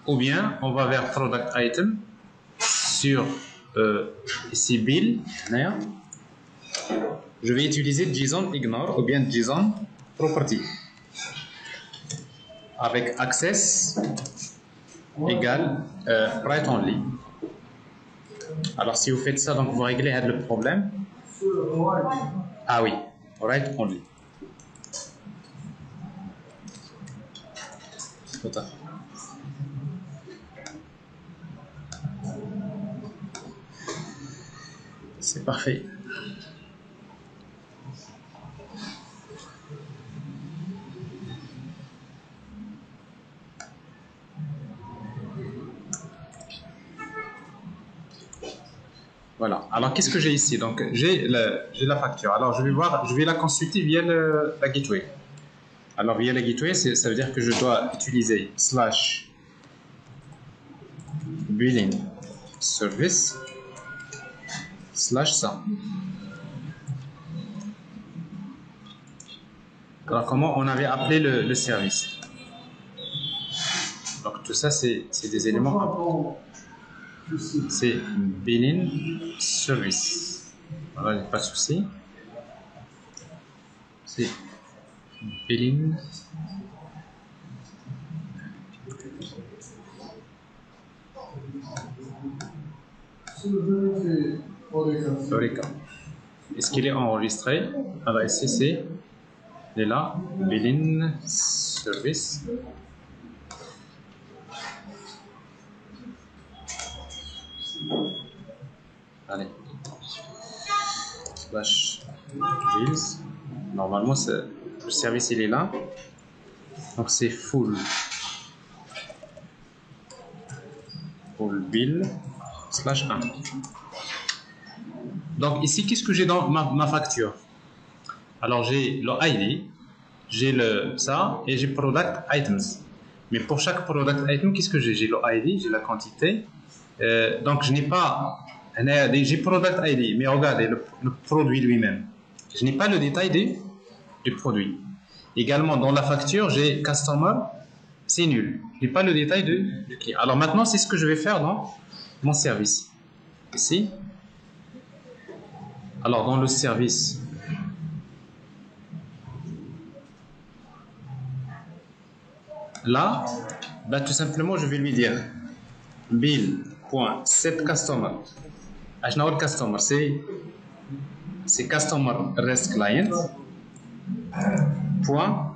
ou bien on va vers product item sur ici bill. Je vais utiliser JSON ignore ou bien JSON property avec access égale write only. Alors si vous faites ça, donc vous réglez le problème. Ah oui, write only. Tout à fait. C'est parfait. Voilà. Alors, qu'est-ce que j'ai ici? Donc, j'ai la facture. Alors, je vais la consulter via la gateway. Alors, via la gateway, ça veut dire que je dois utiliser /billing service /ça. Alors, comment on avait appelé le service? Donc, tout ça, c'est des éléments importants. C'est billing service. Voilà, pas de souci. C'est billing Eureka. Est-ce qu'il est enregistré? Alors ici c'est, il est là, billing service. Allez. /bills. Normalement, le service il est là. Donc c'est full full bill slash 1. Donc ici, qu'est-ce que j'ai dans ma facture? Alors j'ai le ID, j'ai ça et j'ai product items. Mais pour chaque product item, qu'est-ce que j'ai? J'ai le ID, j'ai la quantité. Donc je n'ai pas, j'ai product ID, mais regardez le produit lui-même. Je n'ai pas le détail du produit. Également dans la facture, j'ai customer, c'est nul. Je n'ai pas le détail du client. Alors maintenant, c'est ce que je vais faire dans mon service. Ici. Alors dans le service, là, ben, tout simplement, je vais lui dire bill.setCustomer. Le customer, c'est customer rest client. Point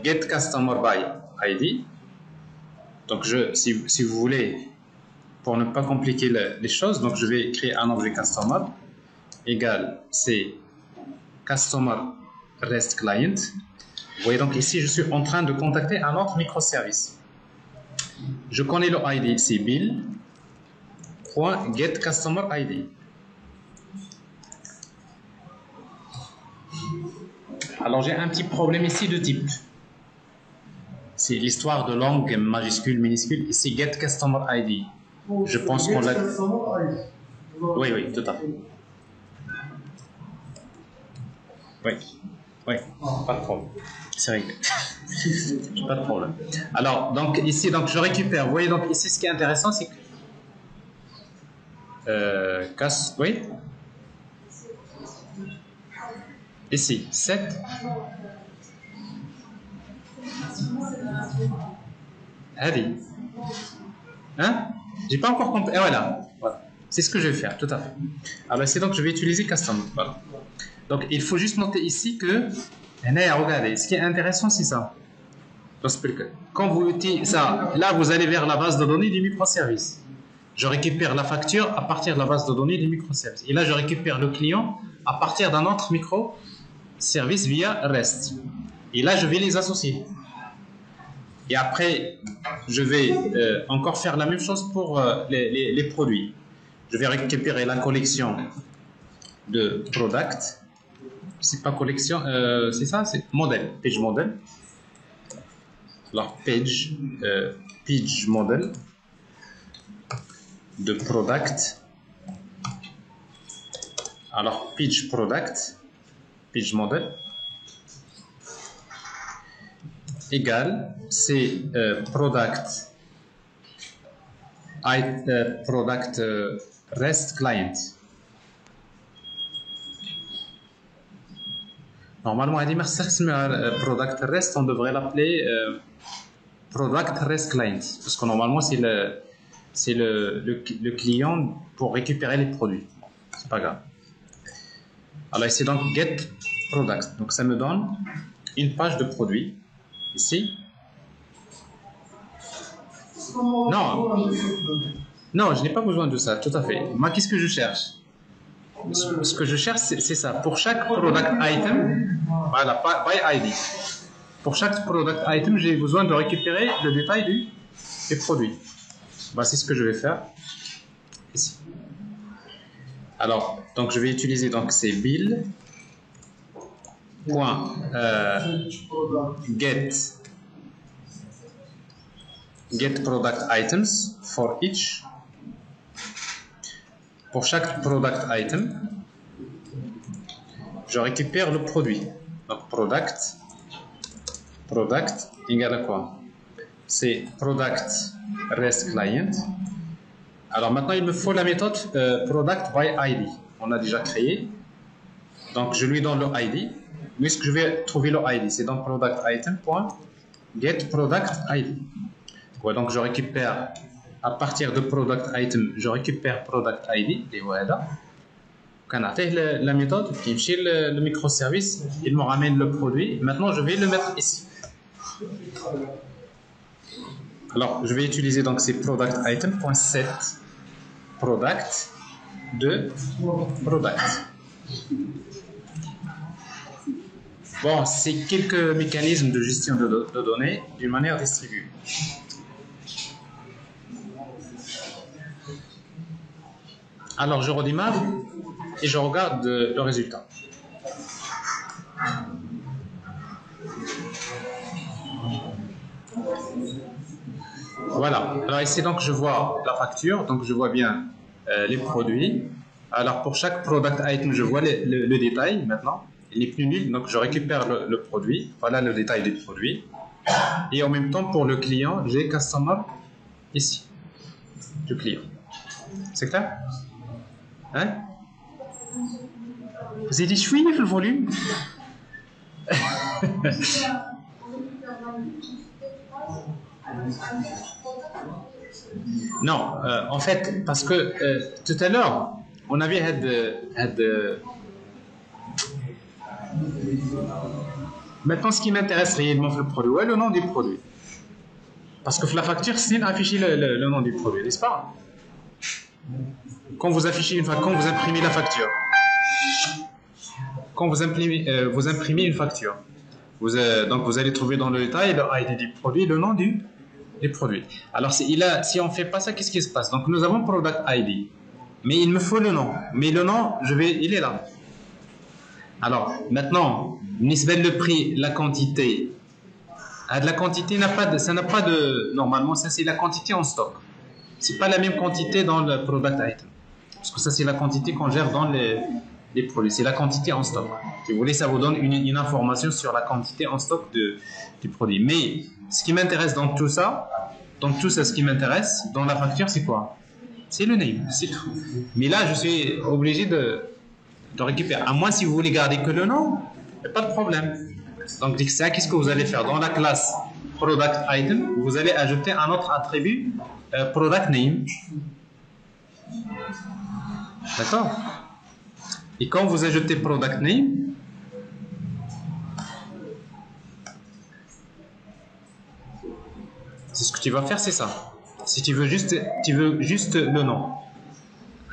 get customer by ID. Donc, si vous voulez, pour ne pas compliquer les choses, donc je vais créer un objet customer égal c'est customer rest client. Vous voyez donc ici, je suis en train de contacter un autre microservice. Je connais le ID, c'est bill.getCustomerID. Alors j'ai un petit problème ici de type. C'est l'histoire de langue majuscule, minuscule. Ici, getCustomerID. Je pense qu'on l'a... Oui, tout à fait. Oui, pas de problème. C'est réglé. Pas de problème. Alors, donc ici, donc je récupère. Vous voyez, donc ici, ce qui est intéressant, c'est que oui. Ici, 7. Allez. Hein? J'ai pas encore compris. Et voilà. C'est ce que je vais faire, tout à fait. Alors ici, donc je vais utiliser custom. Voilà. Donc il faut juste noter ici que, regardez, ce qui est intéressant, c'est ça. Quand vous utilisez ça, là vous allez vers la base de données du microservice. Je récupère la facture à partir de la base de données du microservice. Et là je récupère le client à partir d'un autre microservice via REST. Et là je vais les associer. Et après, je vais encore faire la même chose pour les produits. Je vais récupérer la collection de product. C'est pas collection, c'est ça, c'est modèle, page model. Alors page model de product. Alors page product, page model égal c'est product rest client. Normalement, product rest, on devrait l'appeler product rest client, parce que normalement c'est le client pour récupérer les produits. C'est pas grave. Alors ici donc get product, donc ça me donne une page de produits ici. Non, je n'ai pas besoin de ça, tout à fait. Moi, qu'est-ce que je cherche? Ce que je cherche, c'est ça. Pour chaque product item, voilà, by ID. Pour chaque product item, j'ai besoin de récupérer le détail du produit. Voilà, c'est ce que je vais faire ici. Alors, donc je vais utiliser donc c'est bill. Get product items for each. Pour chaque product item, je récupère le produit. Donc product égale à quoi? C'est product rest client. Alors maintenant il me faut la méthode product by ID. On a déjà créé. Donc je lui donne le ID. Mais ce que je vais trouver le ID, c'est dans product item.get product ID. Ouais, donc je récupère à partir de product item, je récupère product ID et voilà. Quand on a la méthode qui me chie le microservice, il me ramène le produit. Maintenant, je vais le mettre ici. Alors, je vais utiliser donc ces product item.set product de product. Bon, c'est quelques mécanismes de gestion de données d'une manière distribuée. Alors je redémarre et je regarde le résultat. Voilà. Alors ici donc je vois la facture, donc je vois bien les produits. Alors pour chaque product item, je vois le détail maintenant. Il n'est plus nul, donc je récupère le produit. Voilà le détail du produit. Et en même temps pour le client, j'ai customer ici, du client. C'est clair? Hein? Vous avez dit chouïne le volume? Non, en fait, parce que tout à l'heure, on avait maintenant, ce qui m'intéresse réellement c'est le produit, ouais, le nom du produit. Parce que la facture, c'est afficher le nom du produit, n'est-ce pas? Quand vous affichez quand vous imprimez la facture, quand vous imprimez une facture, donc vous allez trouver dans le détail le ID du produit, le nom du produit. Alors si on ne fait pas ça, qu'est-ce qui se passe? Donc nous avons product ID, mais il me faut le nom. Mais le nom, il est là. Alors maintenant, le prix, la quantité. La quantité ça n'a pas de. Normalement, ça c'est la quantité en stock. C'est pas la même quantité dans le product item. Parce que ça c'est la quantité qu'on gère dans les produits. C'est la quantité en stock. Si vous voulez, ça vous donne une information sur la quantité en stock du produit. Mais ce qui m'intéresse dans tout ça, ce qui m'intéresse dans la facture, c'est quoi? C'est le name, c'est tout. Mais là, je suis obligé de récupérer. À moins si vous voulez garder que le nom, il n'y a pas de problème. Donc, ça, qu'est-ce que vous allez faire? Dans la classe product item, vous allez ajouter un autre attribut, product name. D'accord? Et quand vous ajoutez product name, c'est ce que tu vas faire, c'est ça. Si tu veux juste le nom.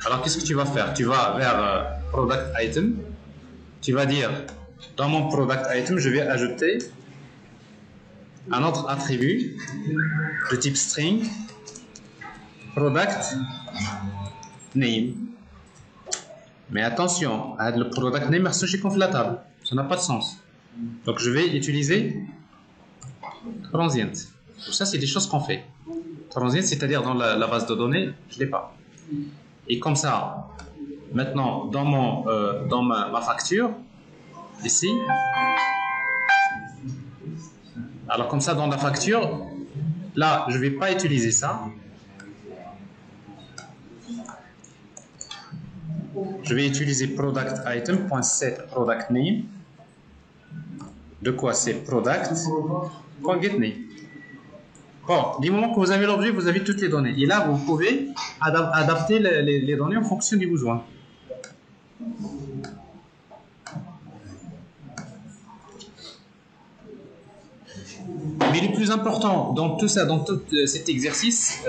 Alors qu'est-ce que tu vas faire? Tu vas vers product item. Tu vas dire dans mon product item, je vais ajouter un autre attribut de type string product name. Mais attention, le product name est conflatable. Ça n'a pas de sens. Donc je vais utiliser transient. Tout ça, c'est des choses qu'on fait. Transient, c'est-à-dire dans la base de données, je ne l'ai pas. Et comme ça, maintenant, dans ma facture, ici, alors comme ça, dans la facture, là, je ne vais pas utiliser ça. Je vais utiliser product item.set product name. De quoi c'est product.getName. Bon, du moment que vous avez l'objet, vous avez toutes les données. Et là, vous pouvez adapter les données en fonction du besoin. Mais le plus important dans tout ça, dans tout cet exercice,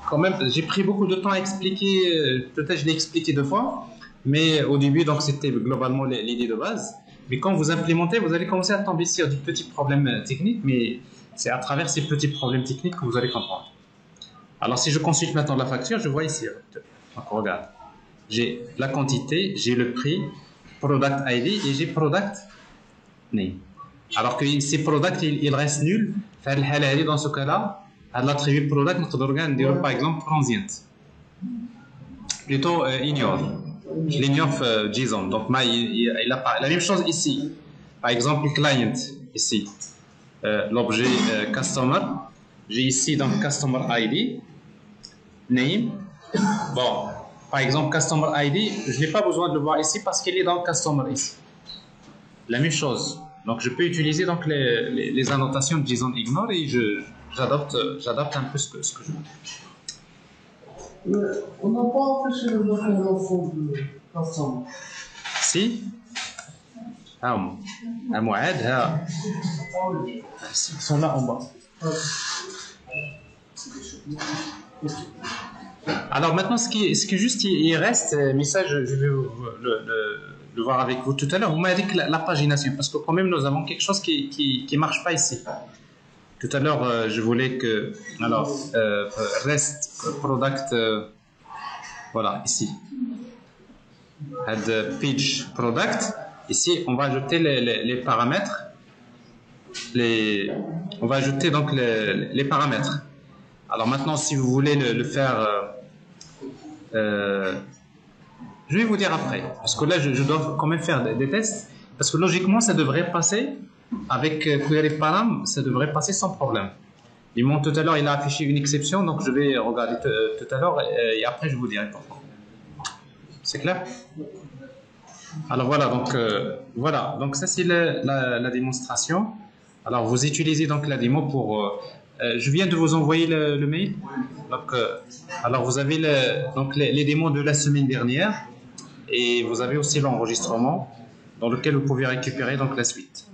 quand même, j'ai pris beaucoup de temps à expliquer. Peut-être je l'ai expliqué 2 fois, mais au début, donc c'était globalement l'idée de base. Mais quand vous implémentez, vous allez commencer à tomber sur des petits problèmes techniques, mais c'est à travers ces petits problèmes techniques que vous allez comprendre. Alors si je consulte maintenant la facture, je vois ici. Donc regarde, j'ai la quantité, j'ai le prix, product ID et j'ai product name. Alors que ces products, il reste nul. Dans ce cas-là, à l'attribut product, nous dire par exemple transient. Plutôt ignore. Je l'ignore JSON. Donc il a pas la même chose ici. Par exemple, client ici. L'objet customer. J'ai ici donc customer ID, name. Bon, par exemple, customer ID, je n'ai pas besoin de le voir ici parce qu'il est dans customer ici. La même chose. Donc je peux utiliser donc les annotations de JSON ignore et j'adapte un peu ce que je veux. On n'a pas empêché le référencement de customer. Si. Mouad, ils sont là en bas. Alors maintenant, ce qui juste il reste, mais ça je vais le voir avec vous tout à l'heure. Vous m'avez dit que la pagination, parce que quand même nous avons quelque chose qui marche pas ici. Tout à l'heure, je voulais que reste product Voilà, ici. Add page product. Ici, on va ajouter les paramètres. On va ajouter donc les paramètres. Alors maintenant, si vous voulez le faire, je vais vous dire après, parce que là, je dois quand même faire des tests, parce que logiquement, ça devrait passer avec query param, ça devrait passer sans problème. Il montre tout à l'heure, il a affiché une exception, donc je vais regarder tout à l'heure et après je vous dirai pourquoi. C'est clair? Alors voilà, donc ça c'est la démonstration. Alors vous utilisez donc la démo pour. Je viens de vous envoyer le mail. Donc, alors vous avez donc les démos de la semaine dernière et vous avez aussi l'enregistrement dans lequel vous pouvez récupérer donc la suite.